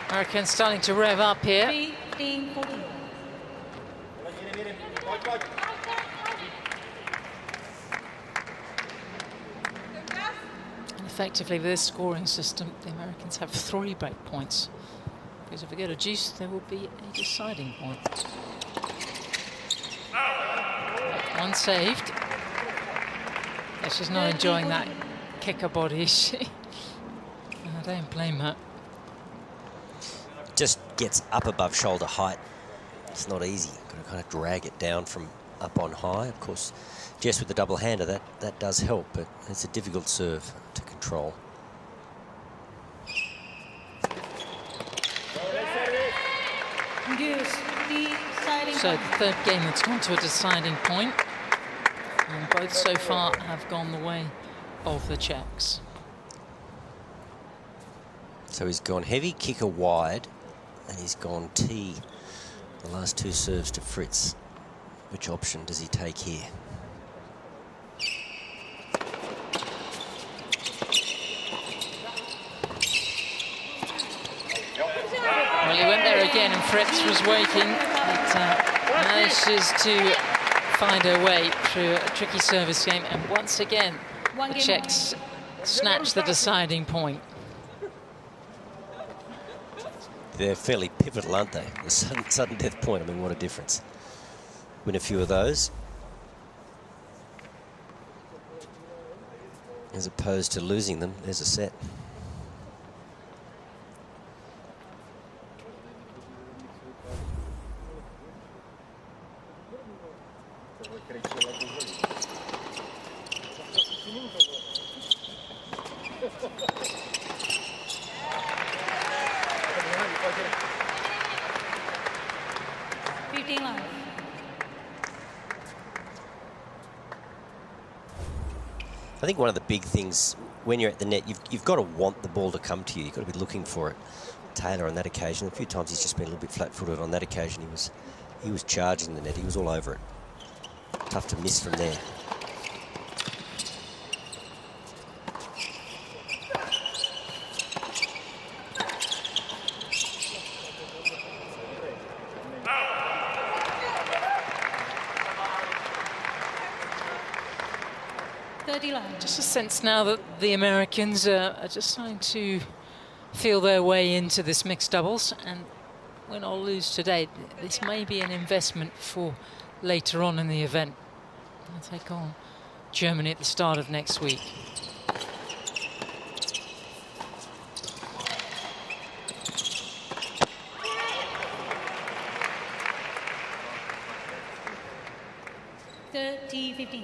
Americans starting to rev up here. 15-14. And effectively, with this scoring system, the Americans have 3 break points. Because if we get a deuce, there will be a deciding point. One saved. Yeah, she's not enjoying that kicker body, is she? I don't blame her. Just gets up above shoulder height. It's not easy. Got to kind of drag it down from up on high. Of course, Jess with the double hander, that does help, but it's a difficult serve to control. So the third game that's gone to a deciding point, and both so far have gone the way of the Czechs. So he's gone heavy kicker wide, and he's gone tee. The last 2 serves to Fritz. Which option does he take here? Well, he went there again, and Fritz was waiting, but manages to find her way through a tricky service game, and once again, the Czechs snatch the deciding point. They're fairly pivotal, aren't they? The sudden death point, I mean, what a difference. Win a few of those, as opposed to losing them. There's a set. I think one of the big things when you're at the net, you've got to want the ball to come to you. You've got to be looking for it. Taylor on that occasion, a few times he's just been a little bit flat-footed. On that occasion, he was charging the net. He was all over it. Tough to miss from there. Just a sense now that the Americans are just trying to feel their way into this mixed doubles, and win or lose today, this may be an investment for later on in the event. They'll take on Germany at the start of next week. T15.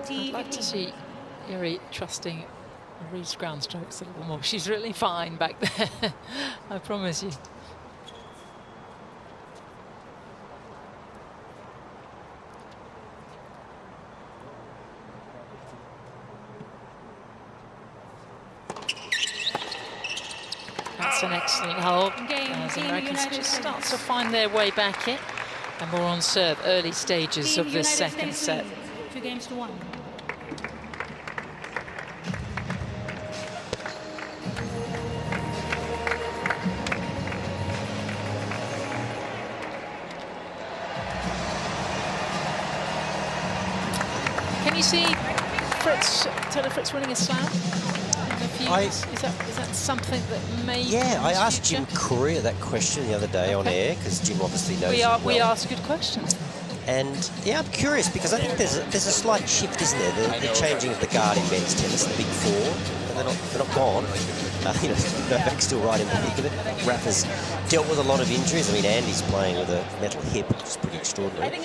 I'd like to see Iri trusting Marie's ground strokes a little more. She's really fine back there, I promise you. That's an excellent hold. Game, As Team Americans United just States. start to find their way back in. And we're on serve, early stages Team of this United second States set. leads 2-1. Can you see Taylor Fritz winning a slam? In a few years? Is that something that may? Yeah, I asked future? Jim Courier that question the other day on air, because Jim obviously knows it We well. ask good questions. And yeah, I'm curious because I think there's a slight shift, isn't there? The changing of the guard in men's tennis, the big four, but they're not gone. You know, Novak's still right in the thick of it. Rafa's dealt with a lot of injuries. I mean, Andy's playing with a metal hip, which is pretty extraordinary.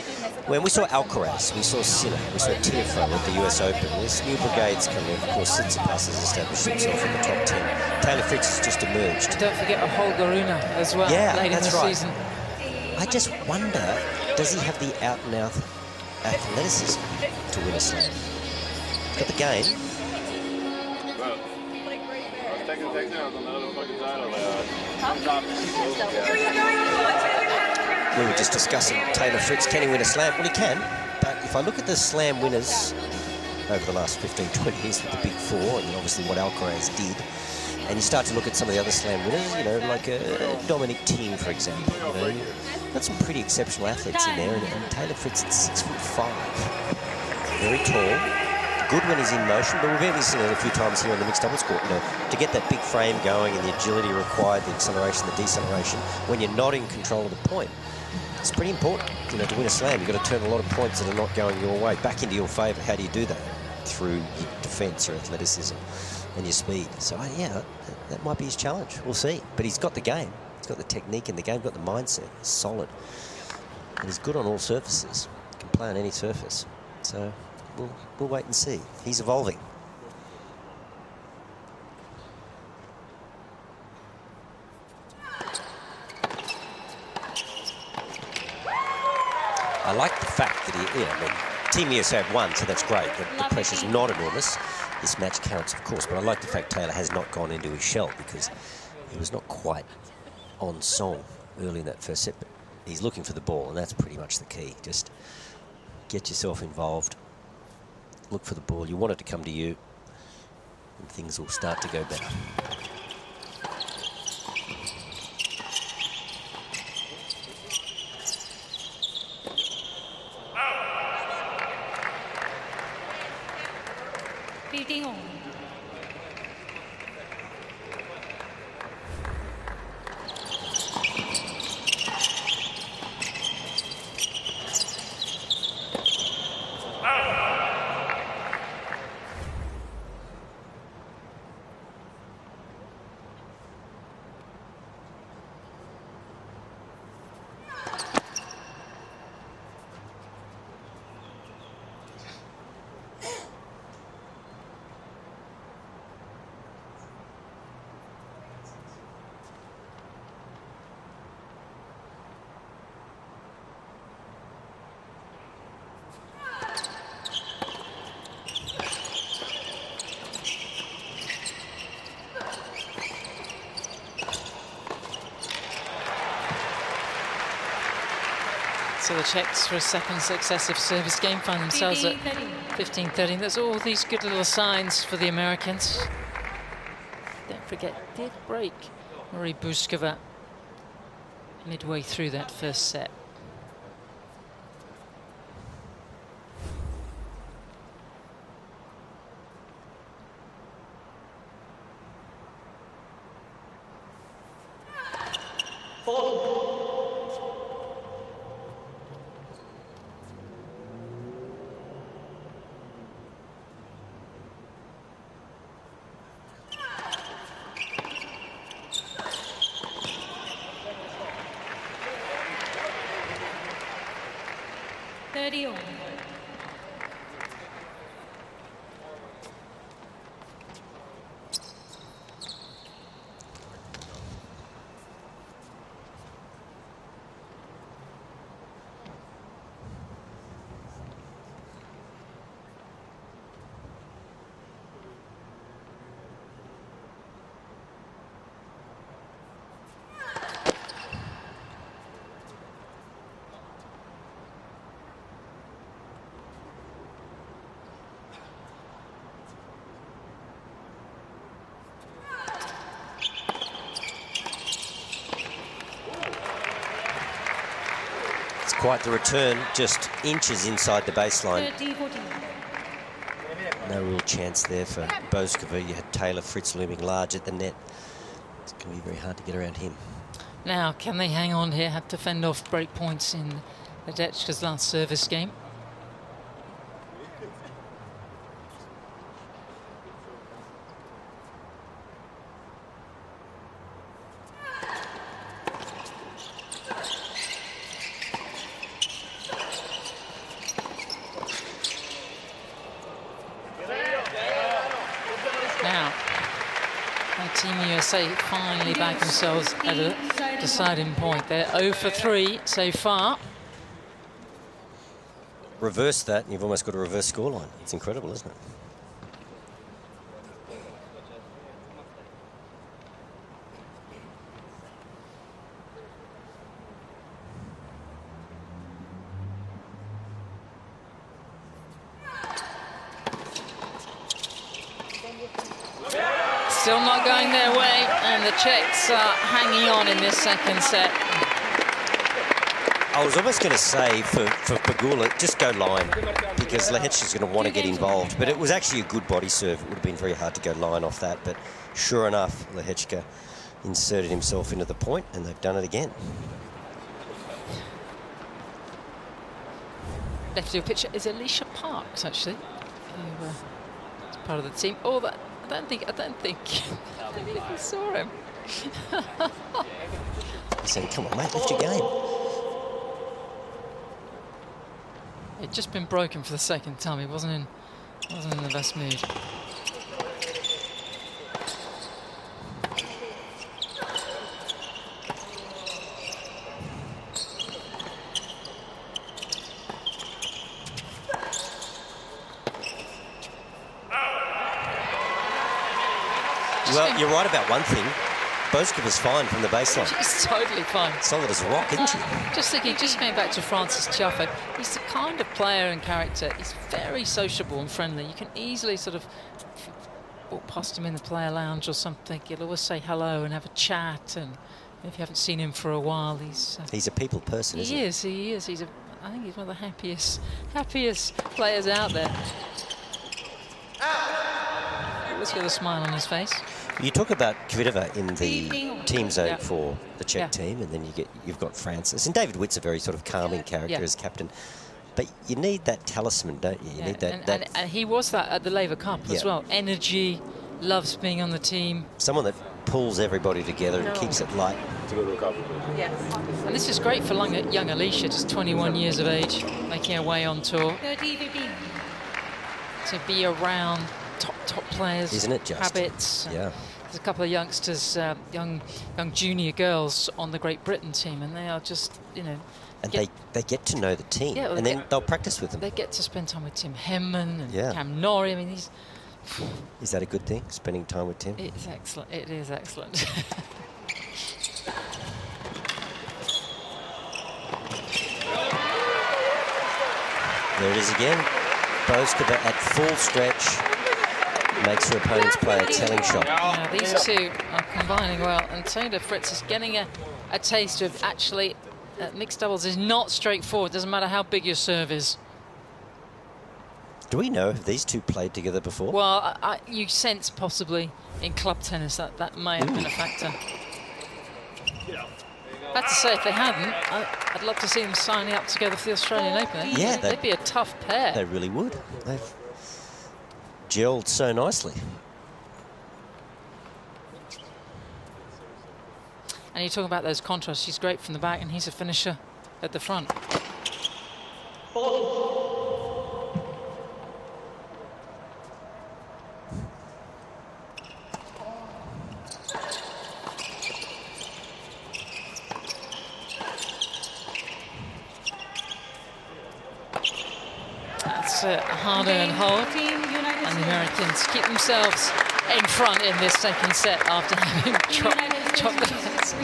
When we saw Alcaraz, we saw Sinner, we saw Tiafoe at the US Open. This new brigade's coming. Of course, Tsitsipas has established himself in the top 10. Taylor Fritz has just emerged. Don't forget a Holger Rune as well. Yeah, late in that's the right. season. I just wonder, does he have the out-and-out athleticism to win a slam? He's got the game. We were just discussing Taylor Fritz. Can he win a slam? Well, he can. But if I look at the slam winners over the last 15, 20 years with the big four, and obviously what Alcaraz did, and you start to look at some of the other slam winners, you know, like Dominic Thiem, for example, you know, got some pretty exceptional athletes in there, and Taylor Fritz at 6'5", very tall, good when he's in motion, but we've only seen it a few times here on the mixed doubles court, you know, to get that big frame going and the agility required, the acceleration, the deceleration, when you're not in control of the point. It's pretty important, you know, to win a slam. You've got to turn a lot of points that are not going your way back into your favour. How do you do that? Through your defence, your athleticism, and your speed. So, yeah, that might be his challenge. We'll see. But he's got the game. He's got the technique in the game, got the mindset. He's solid. And he's good on all surfaces. He can play on any surface. So, we'll wait and see. He's evolving. I like the fact that he, I mean, Team USA have won, so that's great. The pressure's not enormous. This match counts, of course, but I like the fact Taylor has not gone into his shell because he was not quite on song early in that first set. But he's looking for the ball, and that's pretty much the key. Just get yourself involved. Look for the ball. You want it to come to you, and things will start to go better. So the Czechs, for a second successive service game, find themselves at 15-13. There's all these good little signs for the Americans. Don't forget, did break Marie Bouzkova midway through that first set. quite the return, just inches inside the baseline. 30-14. No real chance there for Bouzkova. You had Taylor Fritz looming large at the net. It's going to be very hard to get around him. Now, can they hang on here? Have to fend off break points in Lehecka's last service game. Now, Team USA finally back themselves at a deciding point. They're 0 for 3 so far. Reverse that, and you've almost got a reverse scoreline. It's incredible, isn't it? Still not going their way, and the Czechs are hanging on in this second set. I was almost going to say for Pegula, just go line, because Lehecka's going to want to get involved. But it was actually a good body serve. It would have been very hard to go line off that. But sure enough, Lehecka inserted himself into the point, and they've done it again. Left field pitcher is Alicia Parks, actually, who is part of the team. Oh, that, I don't think I saw him. He's saying, come on, mate, lift your game. He'd just been broken for the second time. He wasn't in the best mood. Well, you're right about one thing. Bouzkova's fine from the baseline. She's totally fine. Solid as a rock, isn't she? Just thinking, just going back to Francis Tiafoe, he's the kind of player and character. He's very sociable and friendly. You can easily sort of walk past him in the player lounge or something. You'll always say hello and have a chat. And if you haven't seen him for a while, he's a people person, isn't he? He is. I think he's one of the happiest players out there. Always got a smile on his face. You talk about Kvitova in the team zone for the Czech Yeah. team, and then you've got Francis. And David Witt's a very sort of calming character as captain. But you need that talisman, don't you? You need that, and he was that at the Laver Cup as well. Energy, loves being on the team. Someone that pulls everybody together and keeps it light. And this is great for young Alicia, just 21 years of age, making her way on tour. 30-15. To be around top players, isn't it just? Habits. Yeah. There's a couple of youngsters, young junior girls on the Great Britain team, and they are just, you know. And they get to know the team, Yeah, and then they'll practice with them. They get to spend time with Tim Henman and Yeah. Cam Norrie. I mean, Is that a good thing, spending time with Tim? it's excellent. It is excellent. There it is again. Bouzkova at full stretch makes her opponents play a telling shot. Now, these two are combining well, and Taylor Fritz is getting a taste of actually mixed doubles is not straightforward. Doesn't matter how big your serve is. Do we know if these two played together before? Well, you sense possibly in club tennis that may have been a factor. I have to say, if they hadn't, I'd love to see them signing up together for the Australian Open. Yeah, they'd be a tough pair. They really would. They've gelled so nicely. And you talk about those contrasts. She's great from the back, and he's a finisher at the front. That's a hard-earned hold, and the Americans keep themselves in front in this second set after having chopped the heads.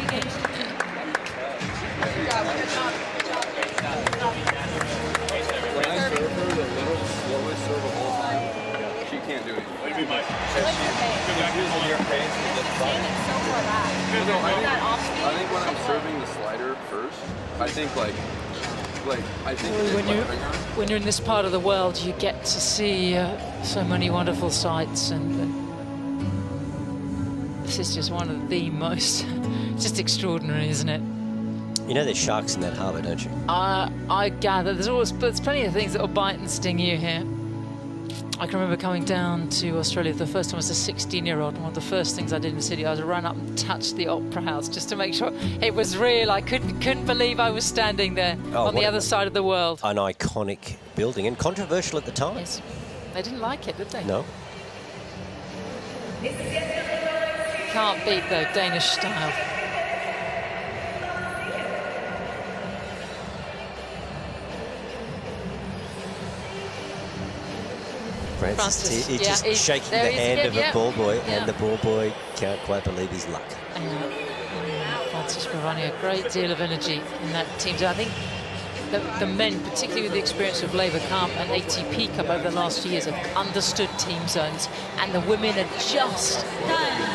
When I serve her the little slowest serve of all time, she can't do it. What do you mean, I think when I'm serving the slider first, I think like like, I think it is when you're in this part of the world, you get to see so many wonderful sights, and this is just one of the most, just extraordinary, isn't it? You know there's sharks in that harbour, don't you? I gather there's plenty of things that will bite and sting you here. I can remember coming down to Australia the first time as a 16-year-old. One of the first things I did in the city, I was to run up and touch the Opera House just to make sure it was real. I couldn't believe I was standing there on the other side of the world. An iconic building, and controversial at the time. Yes. They didn't like it, did they? No. Can't beat the Danish style. Francis, he's just shaking the hand of a ball boy, and the ball boy can't quite believe his luck. Francis providing a great deal of energy in that team. So I think the men, particularly with the experience of Lehecka and ATP Cup over the last few years, have understood team zones, and the women are just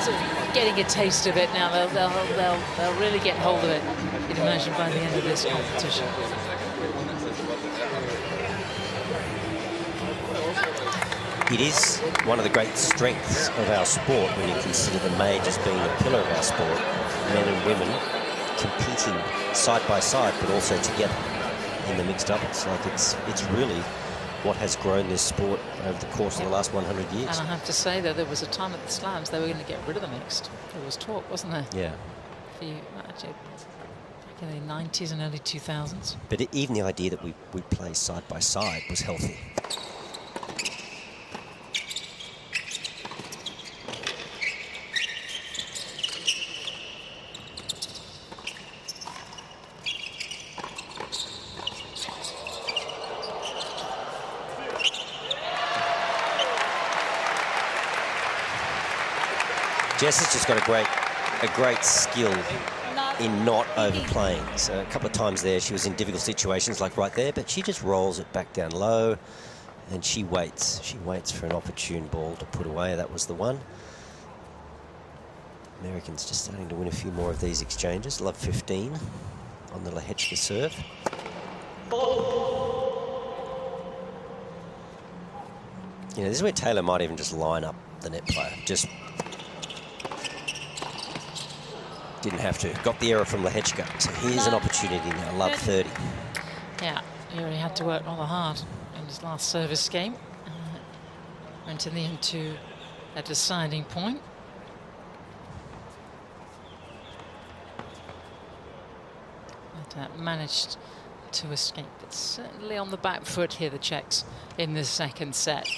sort of getting a taste of it now. They'll really get hold of it, you'd imagine, by the end of this competition. It is one of the great strengths of our sport when you consider the majors being the pillar of our sport, men and women competing side by side, but also together in the mixed doubles. Like it's really what has grown this sport over the course of the last 100 years. And I have to say that there was a time at the slams they were going to get rid of the mixed. There was talk, wasn't there? Yeah. Back in the 90s and early 2000s. But even the idea that we play side by side was healthy. Jess has just got a great skill in not overplaying. So a couple of times there she was in difficult situations like right there, but she just rolls it back down low and she waits. She waits for an opportune ball to put away. That was the one. Americans just starting to win a few more of these exchanges. Love 15 on the Lehecka serve. You know, this is where Taylor might even just line up the net player. Just didn't have to. Got the error from Lehecka. So here's an opportunity now. Love 30. Yeah, he really had to work rather hard in his last service game. Went in the end to a deciding point. But managed to escape. But certainly on the back foot here, the Czechs, in the second set.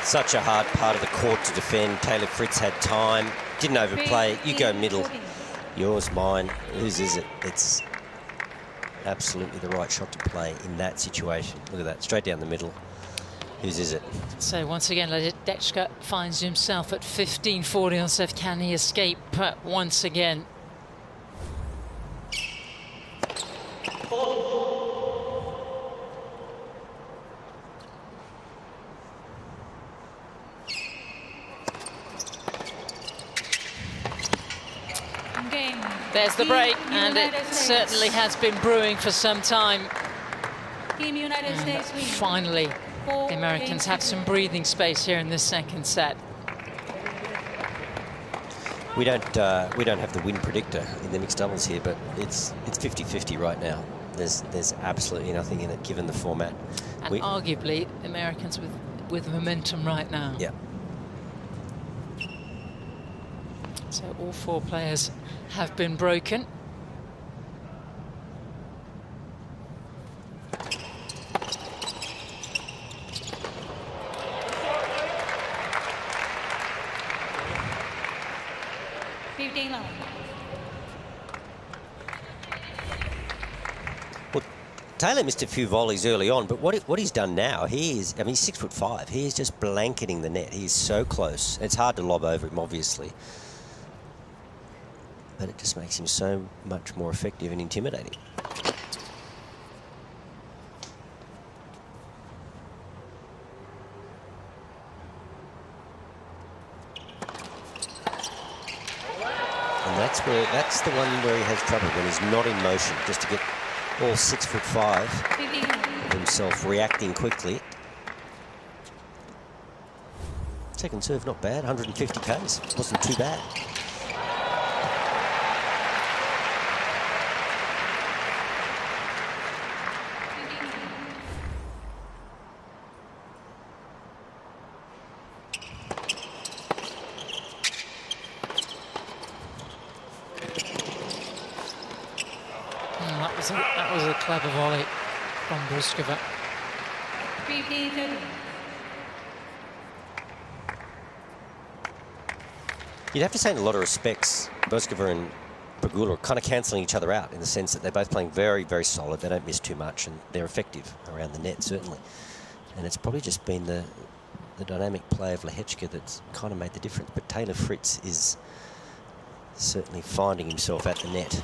Such a hard part of the court to defend. Taylor Fritz had time, didn't overplay. You go middle. Yours, mine. Whose is it? It's absolutely the right shot to play in that situation. Look at that, straight down the middle. Whose is it? So once again, Lehecka finds himself at 15-40 on serve. Can he escape once again? There's the break, and it certainly has been brewing for some time. Finally, the Americans have some breathing space here in this second set. We don't have the win predictor in the mixed doubles here, but it's 50-50 right now. There's absolutely nothing in it, given the format. And arguably, Americans with momentum right now. Yeah. So all 4 players have been broken. Well, Taylor missed a few volleys early on, but what he's done now, he's 6'5". He is just blanketing the net. He's so close. It's hard to lob over him, obviously, but it just makes him so much more effective and intimidating. And that's the one where he has trouble, when he's not in motion, just to get all 6'5" himself reacting quickly. Second serve, not bad, 150 Ks, wasn't too bad. That was a clever volley from Bouzkova. You'd have to say in a lot of respects, Bouzkova and Pegula are kind of cancelling each other out, in the sense that they're both playing very, very solid. They don't miss too much, and they're effective around the net, certainly. And it's probably just been the dynamic play of Lehecka that's kind of made the difference. But Taylor Fritz is certainly finding himself at the net.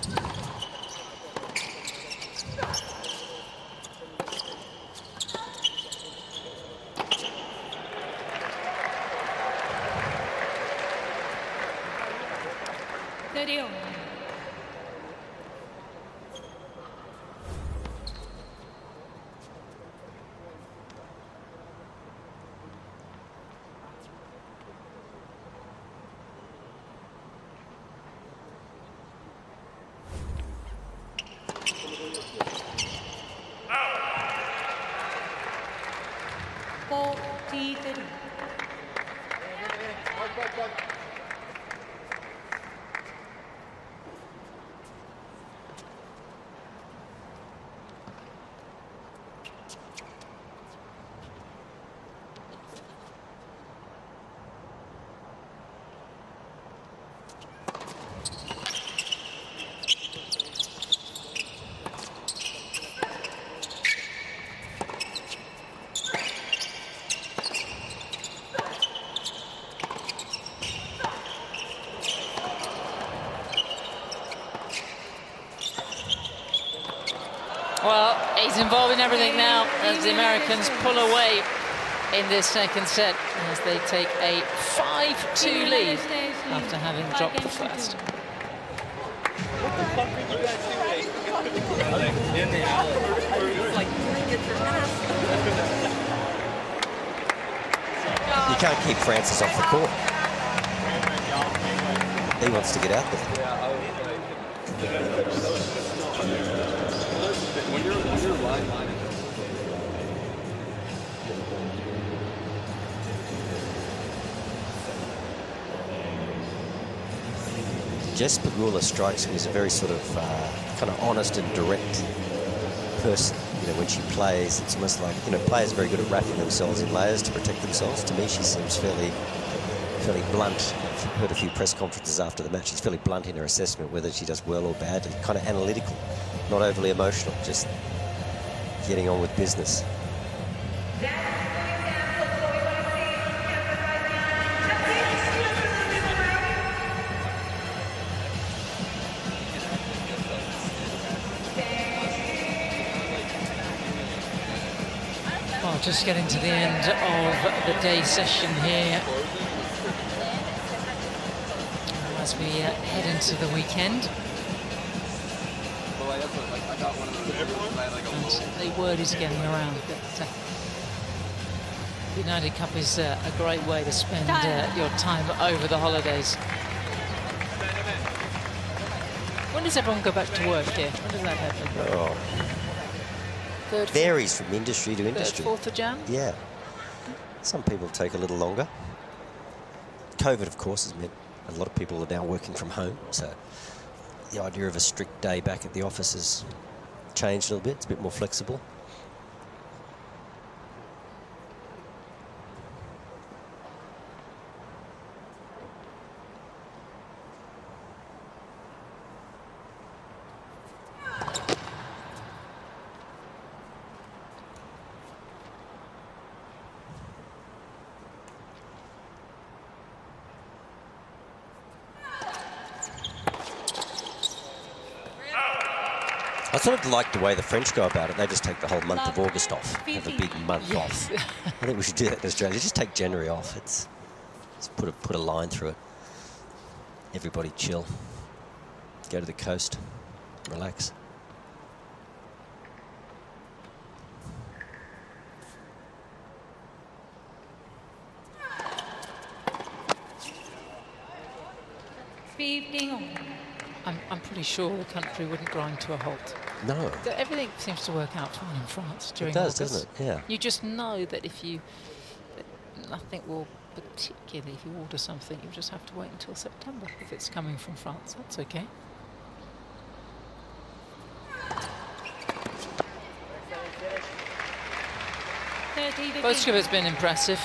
Well, he's involved in everything now as the Americans pull away in this second set as they take a 5-2 lead after having dropped the first. What the fuck are you guys doing? In the alley. Like, get your ass. You can't keep Francis off the court. He wants to get out there. Yeah, I was like... When you're line. Jess Pegula strikes me as a very sort of kind of honest and direct person. You know, when she plays, it's almost like, you know, players are very good at wrapping themselves in layers to protect themselves. To me, she seems fairly blunt. I've heard a few press conferences after the match. She's fairly blunt in her assessment, whether she does well or badly. Kind of analytical, not overly emotional, just getting on with business. Well, just getting to the end of the day session here as we head into the weekend. And the word is getting around that the United Cup is a great way to spend your time over the holidays. When does everyone go back to work here? When does that happen? Oh. varies from industry to industry. 4th of Jan? Yeah. Some people take a little longer. COVID, of course, has meant a lot of people are now working from home, so the idea of a strict day back at the office has changed a little bit. It's a bit more flexible. I sort of like the way the French go about it. They just take the whole month of August off. Have a big month off. I think we should do that in Australia. Just take January off. It's just put a line through it. Everybody chill. Go to the coast. Relax. I'm pretty sure the country wouldn't grind to a halt. No. Everything seems to work out fine in France during It does, August. doesn't it? Yeah. You just know that that nothing will particularly, if you order something, you just have to wait until September if it's coming from France. That's okay. Bouzkova's been impressive.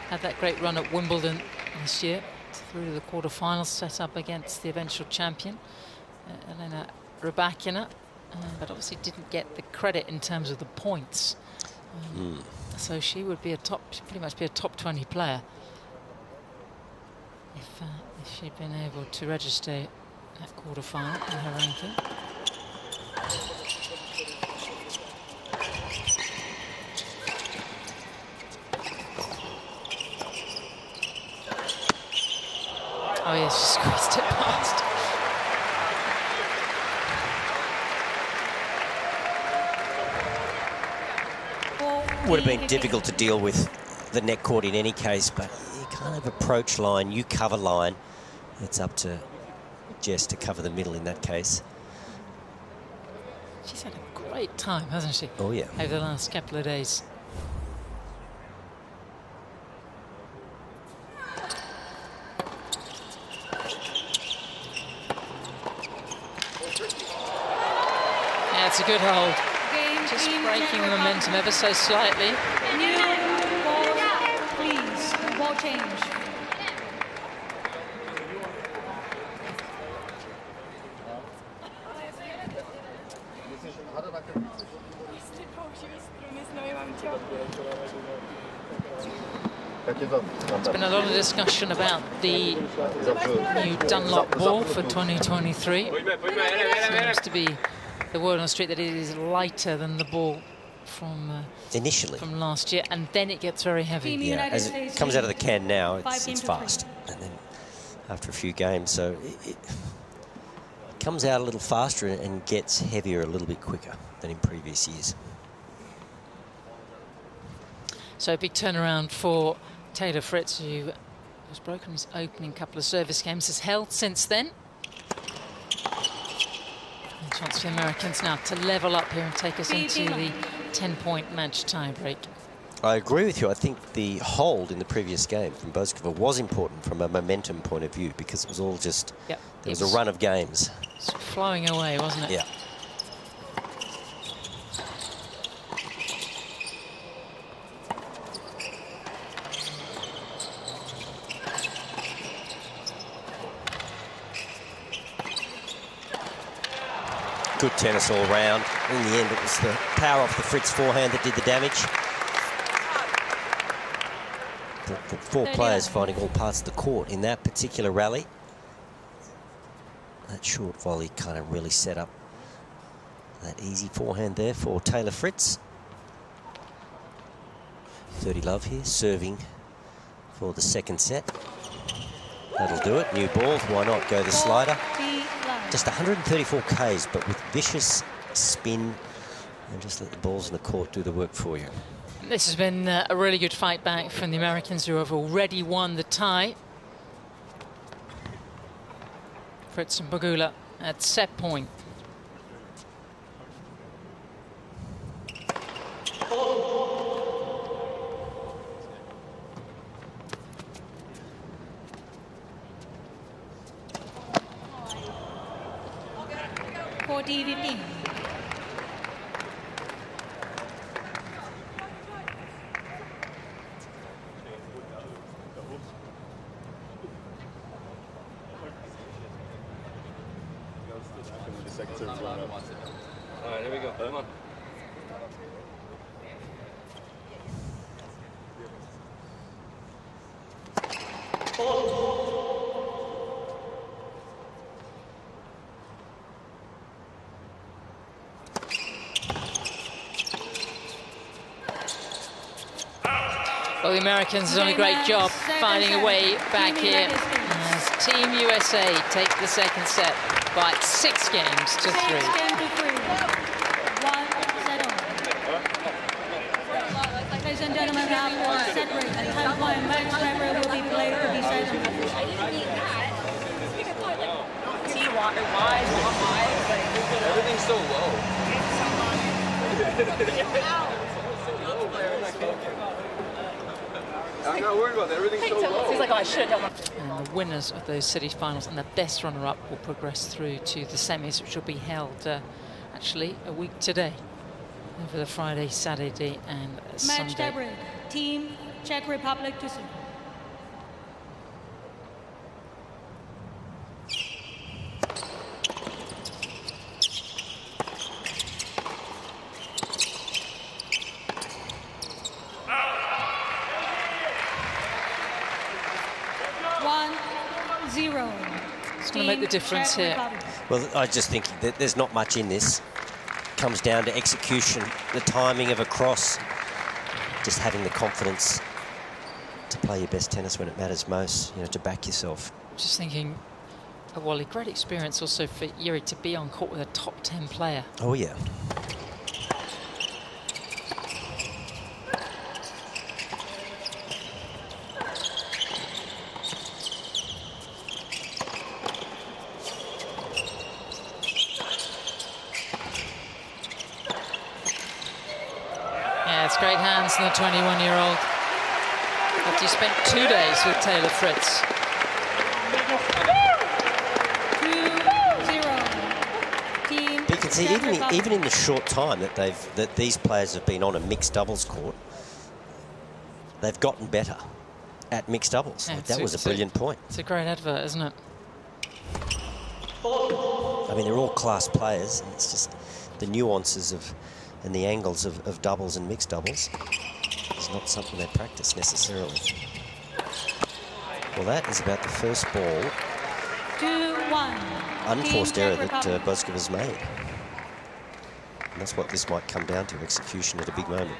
Had that great run at Wimbledon this year, through to the quarterfinals, set up against the eventual champion, Elena Rybakina, but obviously didn't get the credit in terms of the points. So she would be pretty much be a top 20 player if she'd been able to register that quarterfinal in her ranking. Oh yes, she squeezed it past. Would have been difficult to deal with the net court in any case, but you can't have approach line, you cover line. It's up to Jess to cover the middle in that case. She's had a great time, hasn't she? Oh yeah. Over the last couple of days. Yeah, it's a good hold. Just breaking the momentum ever so slightly. New ball, please. Ball change. There's been a lot of discussion about the new Dunlop ball for 2023. Seems to be the word on the street that it is lighter than the ball from Initially. from last year, and then it gets very heavy. Yeah, as it comes out of the can now, it's fast. And then after a few games, so it comes out a little faster and gets heavier a little bit quicker than in previous years. So a big turnaround for Taylor Fritz, who was broken his opening couple of service games, has held since then. And a chance for the Americans now to level up here and take us into the 10-point match tiebreak. I agree with you. I think the hold in the previous game from Bouzkova was important from a momentum point of view, because it was all just, there was a run of games. It's flowing away, wasn't it? Yeah. Good tennis all round. In the end, it was the power off the Fritz forehand that did the damage. The four players finding all parts of the court in that particular rally. That short volley kind of really set up that easy forehand there for Taylor Fritz. 30 love here, serving for the second set. That'll do it. New ball, why not go the slider? Just 134 Ks, but with vicious spin, and just let the balls in the court do the work for you. This has been a really good fight back from the Americans, who have already won the tie. Fritz and Pegula at set point. 40-15. All right, here we go. Come on. Well, the Americans have done a great job finding a way back here as Team USA take the second set by 6 games to 3. 6 games to 3. 1-0. Ladies and gentlemen, after set break, a 10-point match tiebreak will be played to decide the match. Everything's so low. I'm not worried about that. Everything's so low. He's like, oh, I should have done one. And the winners of those cities finals and the best runner-up will progress through to the semis, which will be held actually a week today, over the Friday, Saturday and Sunday. Match tiebreak. Team Czech Republic to serve. It's going to make the difference here. Well, I just think that there's not much in this. It comes down to execution, the timing of a cross, just having the confidence to play your best tennis when it matters most, you know, to back yourself. Just thinking, well, a great experience also for Yuri to be on court with a top 10 player. Oh, yeah. It's great hands from the 21-year-old. After you spent 2 days with Taylor Fritz. 2-0. Team. But you can see even in the short time that these players have been on a mixed doubles court, they've gotten better at mixed doubles. Yeah, Like, that was a brilliant point. It's a great advert, isn't it? I mean, they're all class players, and it's just the nuances of and the angles of doubles and mixed doubles is not something they practice necessarily. Well, that is about the first ball. 2-1. Unforced error that Bouzkova's made. And that's what this might come down to, execution at a big moment.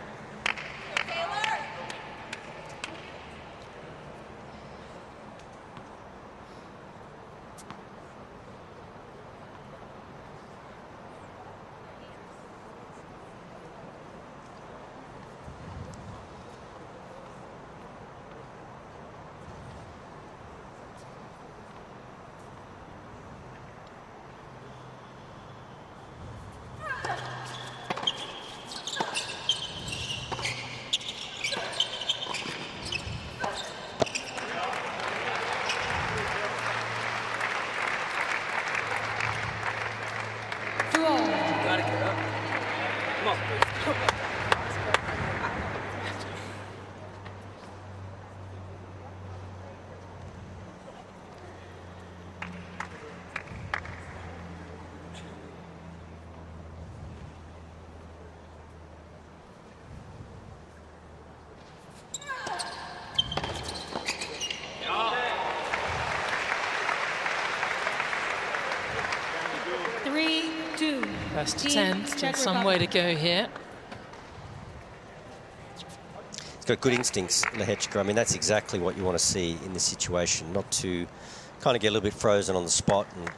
First to 10, still some way to go here. He's got good instincts, Lehecka. I mean, that's exactly what you want to see in this situation, not to kind of get a little bit frozen on the spot and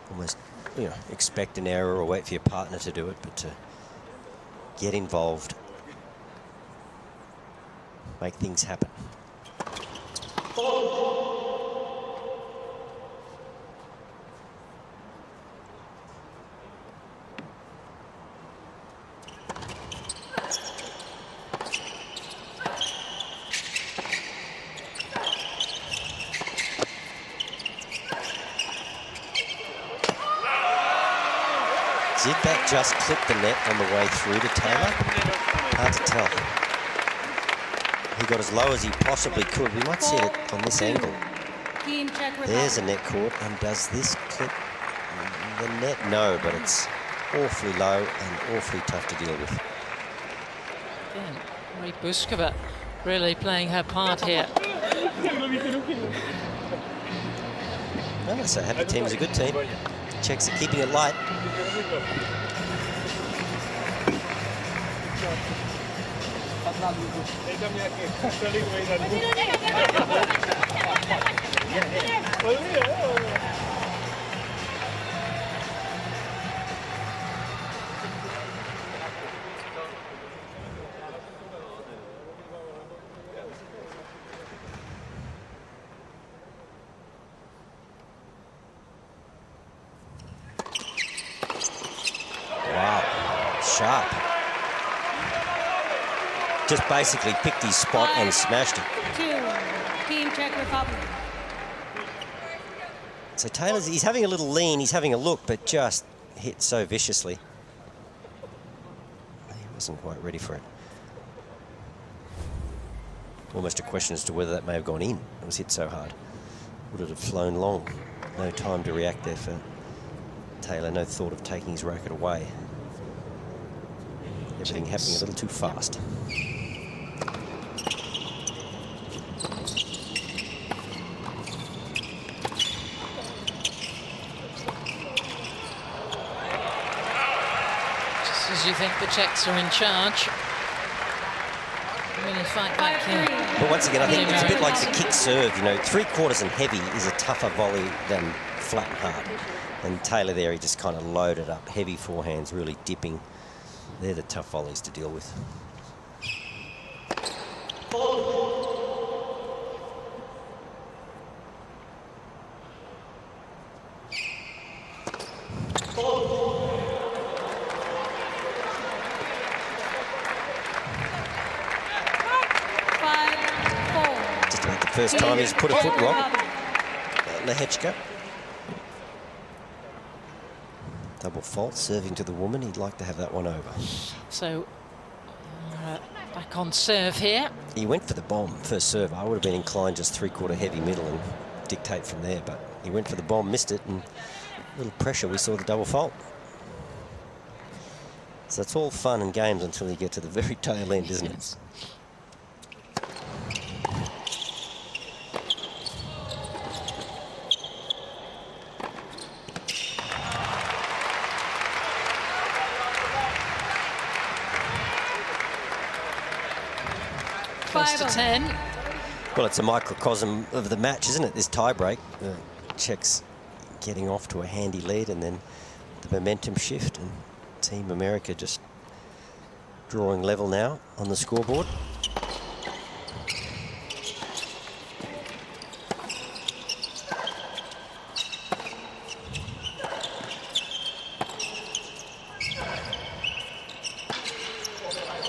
almost, you know, expect an error or wait for your partner to do it, but to get involved, make things happen. Did that just clip the net on the way through to Taylor? Hard to tell. He got as low as he possibly could. We might see it on this angle. Team Czech Republic. There's a net caught, and does this clip the net? No, but it's awfully low and awfully tough to deal with. Again, Marie Bouzkova really playing her part here. Well, so happy team is a good team. Czechs are keeping it light. Wow, sharp. Just basically picked his spot and smashed it. 2, Team Czech Republic. So Taylor's, he's having a little lean, he's having a look, but just hit so viciously. He wasn't quite ready for it. Almost a question as to whether that may have gone in. It was hit so hard. Would it have flown long? No time to react there for Taylor, no thought of taking his racket away. Everything happening a little too fast. Just as you think the Czechs are in charge. Really fight back here. But once again, I think it's a bit like the kick serve, you know, 3/4 and heavy is a tougher volley than flat and hard. And Taylor there, he just kind of loaded up, heavy forehands, really dipping. They're the tough volleys to deal with. Just about the first time he's put a foot wrong. Lehecka. Double fault, serving to the woman. He'd like to have that one over. So, back on serve here. He went for the bomb first serve. I would have been inclined just 3/4 heavy middle and dictate from there, but he went for the bomb, missed it, and a little pressure. We saw the double fault. So it's all fun and games until you get to the very tail end, isn't it? 5-10. Well, it's a microcosm of the match, isn't it? This tie-break. The Czechs getting off to a handy lead and then the momentum shift, and Team America just drawing level now on the scoreboard.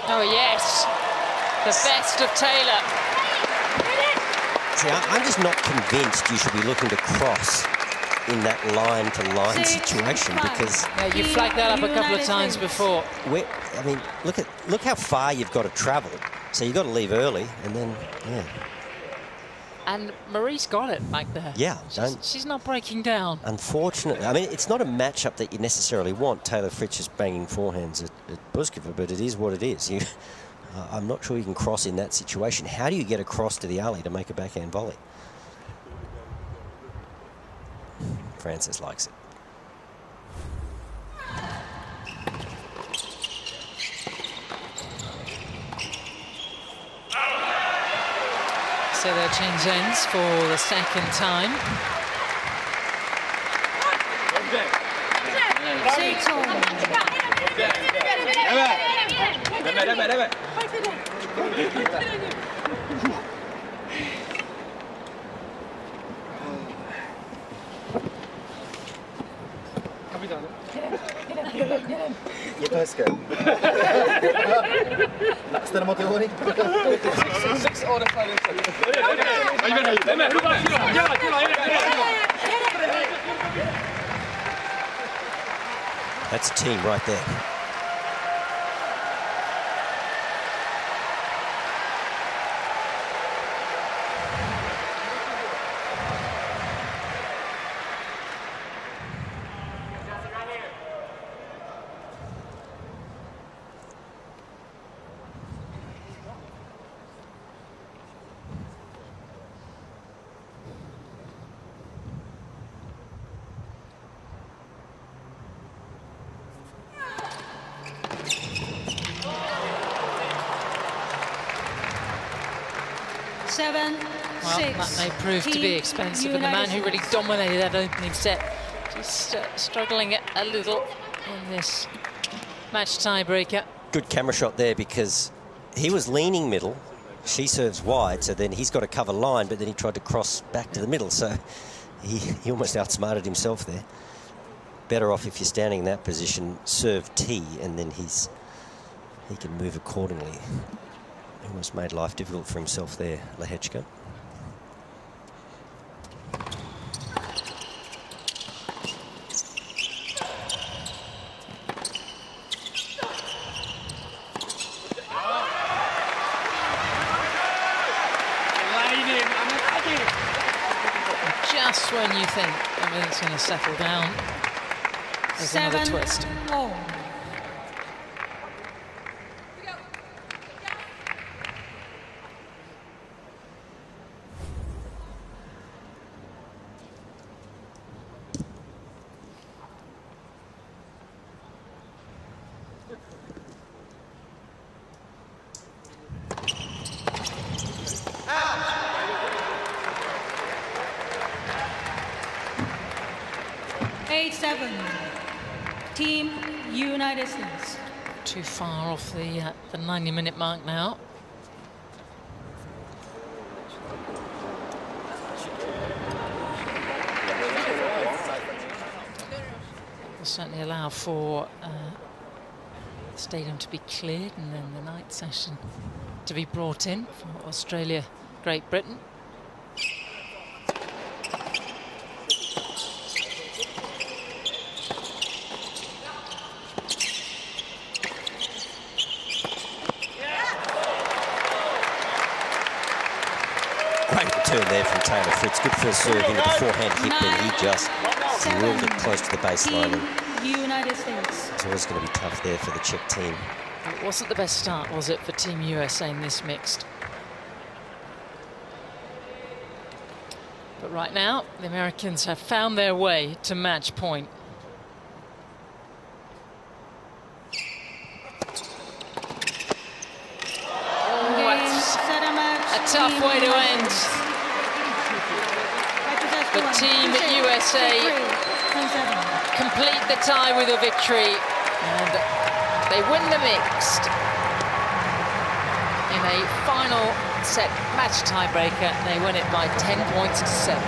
Oh, yes. The best of Taylor. See, I'm just not convinced you should be looking to cross in that line-to-line situation, because Yeah, you flagged that up a couple of times before. I mean, look how far you've got to travel. So you've got to leave early, and then yeah. And Marie's got it back there. Yeah, she's not breaking down. Unfortunately, I mean, it's not a matchup that you necessarily want. Taylor Fritz is banging forehands at Bouzkova, but it is what it is. I'm not sure you can cross in that situation. How do you get across to the alley to make a backhand volley? Francis likes it. So their change ends for the second time. Je to hezké. Jste nemotivovaný? That's a team right there. Well, that may prove to be expensive, and the man who really dominated that opening set just struggling a little in this match tiebreaker. Good camera shot there, because he was leaning middle, she serves wide, so then he's got to cover line, but then he tried to cross back to the middle, so he almost outsmarted himself there. Better off if you're standing in that position, serve T, and then he can move accordingly. Almost made life difficult for himself there, Lehecka. Just when you think everything's going to settle down, there's another twist. 8-7, Team United States. Too far off the 90-minute mark now. Will certainly allow for the stadium to be cleared and then the night session to be brought in for Australia, Great Britain. There from Taylor Fritz. Good first serve into the forehand hip, and he just drilled it close to the baseline. United States. It's always going to be tough there for the Czech team. It wasn't the best start, was it, for Team USA in this mixed? But right now, the Americans have found their way to match point. A tough way to end. But Team USA complete the tie with a victory, and they win the mixed in a final set match tiebreaker. They win it by 10 points to 7.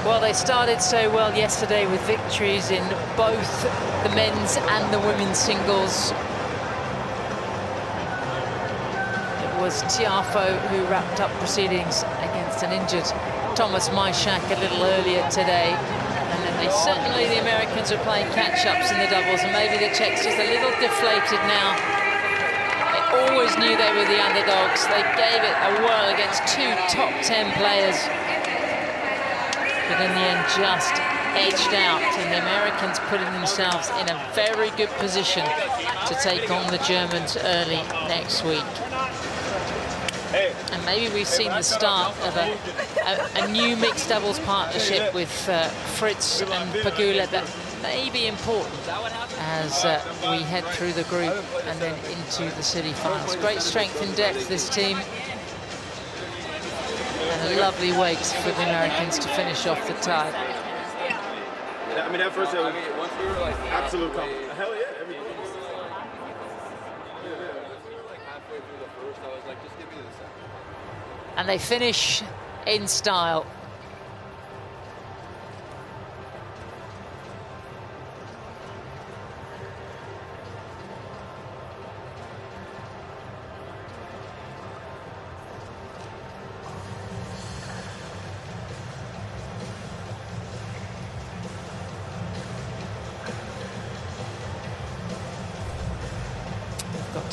Well, they started so well yesterday with victories in both the men's and the women's singles. Was Tiafo who wrapped up proceedings against an injured Thomas Myshak a little earlier today. And then the Americans are playing catch-ups in the doubles, and maybe the Czechs just a little deflated now. They always knew they were the underdogs. They gave it a whirl against two top 10 players. But in the end, just edged out, and the Americans putting themselves in a very good position to take on the Germans early next week. And maybe we've seen the start of a new mixed doubles partnership with Fritz and Pegula that may be important as we head through the group and then into the city finals. Great strength and depth, this team. And a lovely way for the Americans to finish off the tie. I mean, that first set was absolute compliment. Hell yeah. And they finish in style.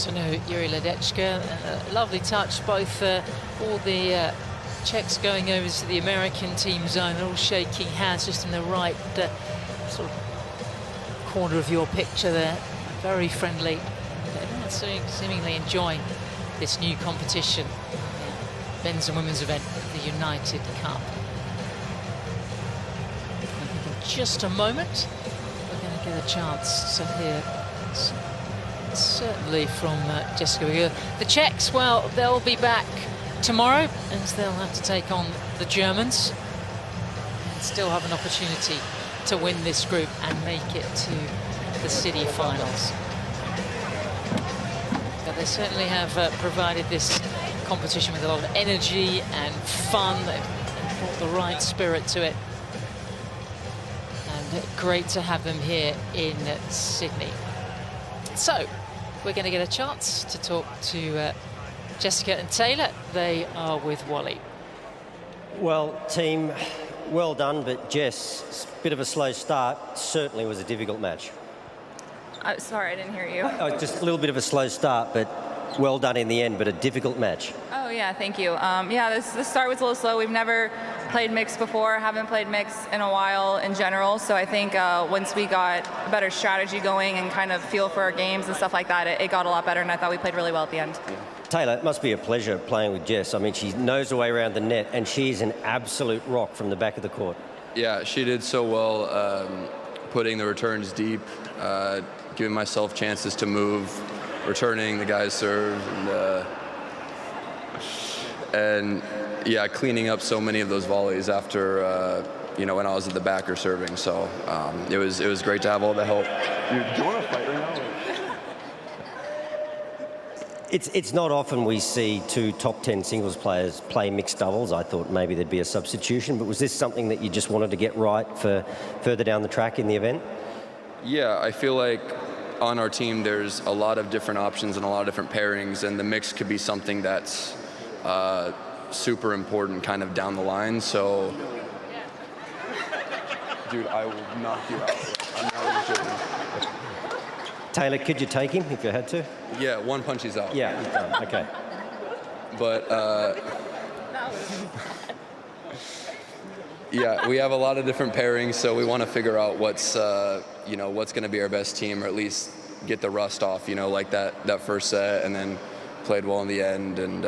to know Yuri Lehecka. Lovely touch, both all the Czechs going over to the American team zone, all shaking hands just in the right sort of corner of your picture there. Very friendly. Everyone's seemingly enjoying this new competition, men's and women's event, the United Cup. I think in just a moment we're going to get a chance to hear certainly from Jessica Pegula. The Czechs, well, they'll be back tomorrow as they'll have to take on the Germans and still have an opportunity to win this group and make it to the city finals. But they certainly have provided this competition with a lot of energy and fun. They've brought the right spirit to it. And great to have them here in Sydney. So, we're going to get a chance to talk to Jessica and Taylor. They are with Wally. Well, team, well done, but Jess, bit of a slow start. Certainly was a difficult match. Sorry, I didn't hear you. Oh, just a little bit of a slow start, but well done in the end, but a difficult match. Oh, yeah, thank you. Yeah, the start was a little slow. We've never played mixed before, haven't played mixed in a while in general, so I think once we got a better strategy going and kind of feel for our games and stuff like that, it got a lot better, and I thought we played really well at the end. Taylor, it must be a pleasure playing with Jess. I mean, she knows her way around the net, and she's an absolute rock from the back of the court. Yeah, she did so well putting the returns deep, giving myself chances to move, returning the guy's serve, and yeah, cleaning up so many of those volleys after you know, when I was at the backer serving. So it was great to have all the help. Do you want to fight right now? It's not often we see two top 10 singles players play mixed doubles. I thought maybe there'd be a substitution, but was this something that you just wanted to get right for further down the track in the event? Yeah, I feel like on our team there's a lot of different options and a lot of different pairings, and the mix could be something that's super important kind of down the line. So, dude, I will knock you out. I'm not even joking. Taylor, could you take him if you had to? Yeah, one punch he's out. Yeah, he's done. Okay. But yeah, we have a lot of different pairings, so we want to figure out what's you know, what's going to be our best team, or at least get the rust off, you know, like that first set, and then played well in the end. And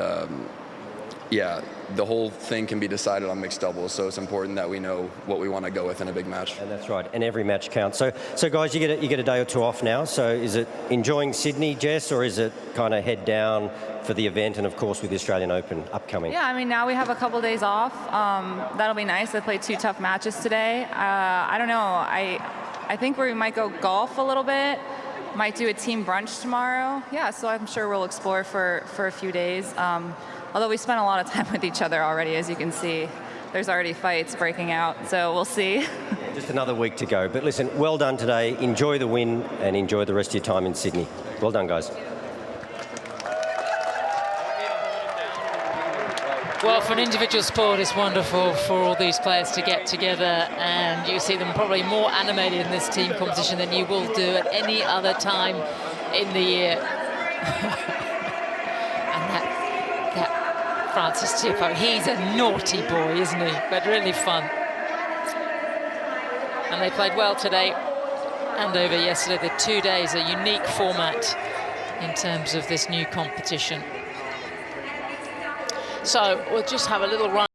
yeah, the whole thing can be decided on mixed doubles, so it's important that we know what we want to go with in a big match. And that's right, and every match counts. So guys, you get a day or two off now. So is it enjoying Sydney, Jess, or is it kind of head down for the event and of course with the Australian Open upcoming? Yeah, I mean, now we have a couple days off. That'll be nice. I played 2 tough matches today. I don't know. I think we might go golf a little bit. Might do a team brunch tomorrow. Yeah, so I'm sure we'll explore for a few days. Although we spent a lot of time with each other already, as you can see. There's already fights breaking out, so we'll see. Just another week to go. But listen, well done today. Enjoy the win and enjoy the rest of your time in Sydney. Well done, guys. Well, for an individual sport, it's wonderful for all these players to get together, and you see them probably more animated in this team competition than you will do at any other time in the year. And that Francis Tiafoe, he's a naughty boy, isn't he? But really fun. And they played well today and over yesterday. The 2 days, a unique format in terms of this new competition. So we'll just have a little run.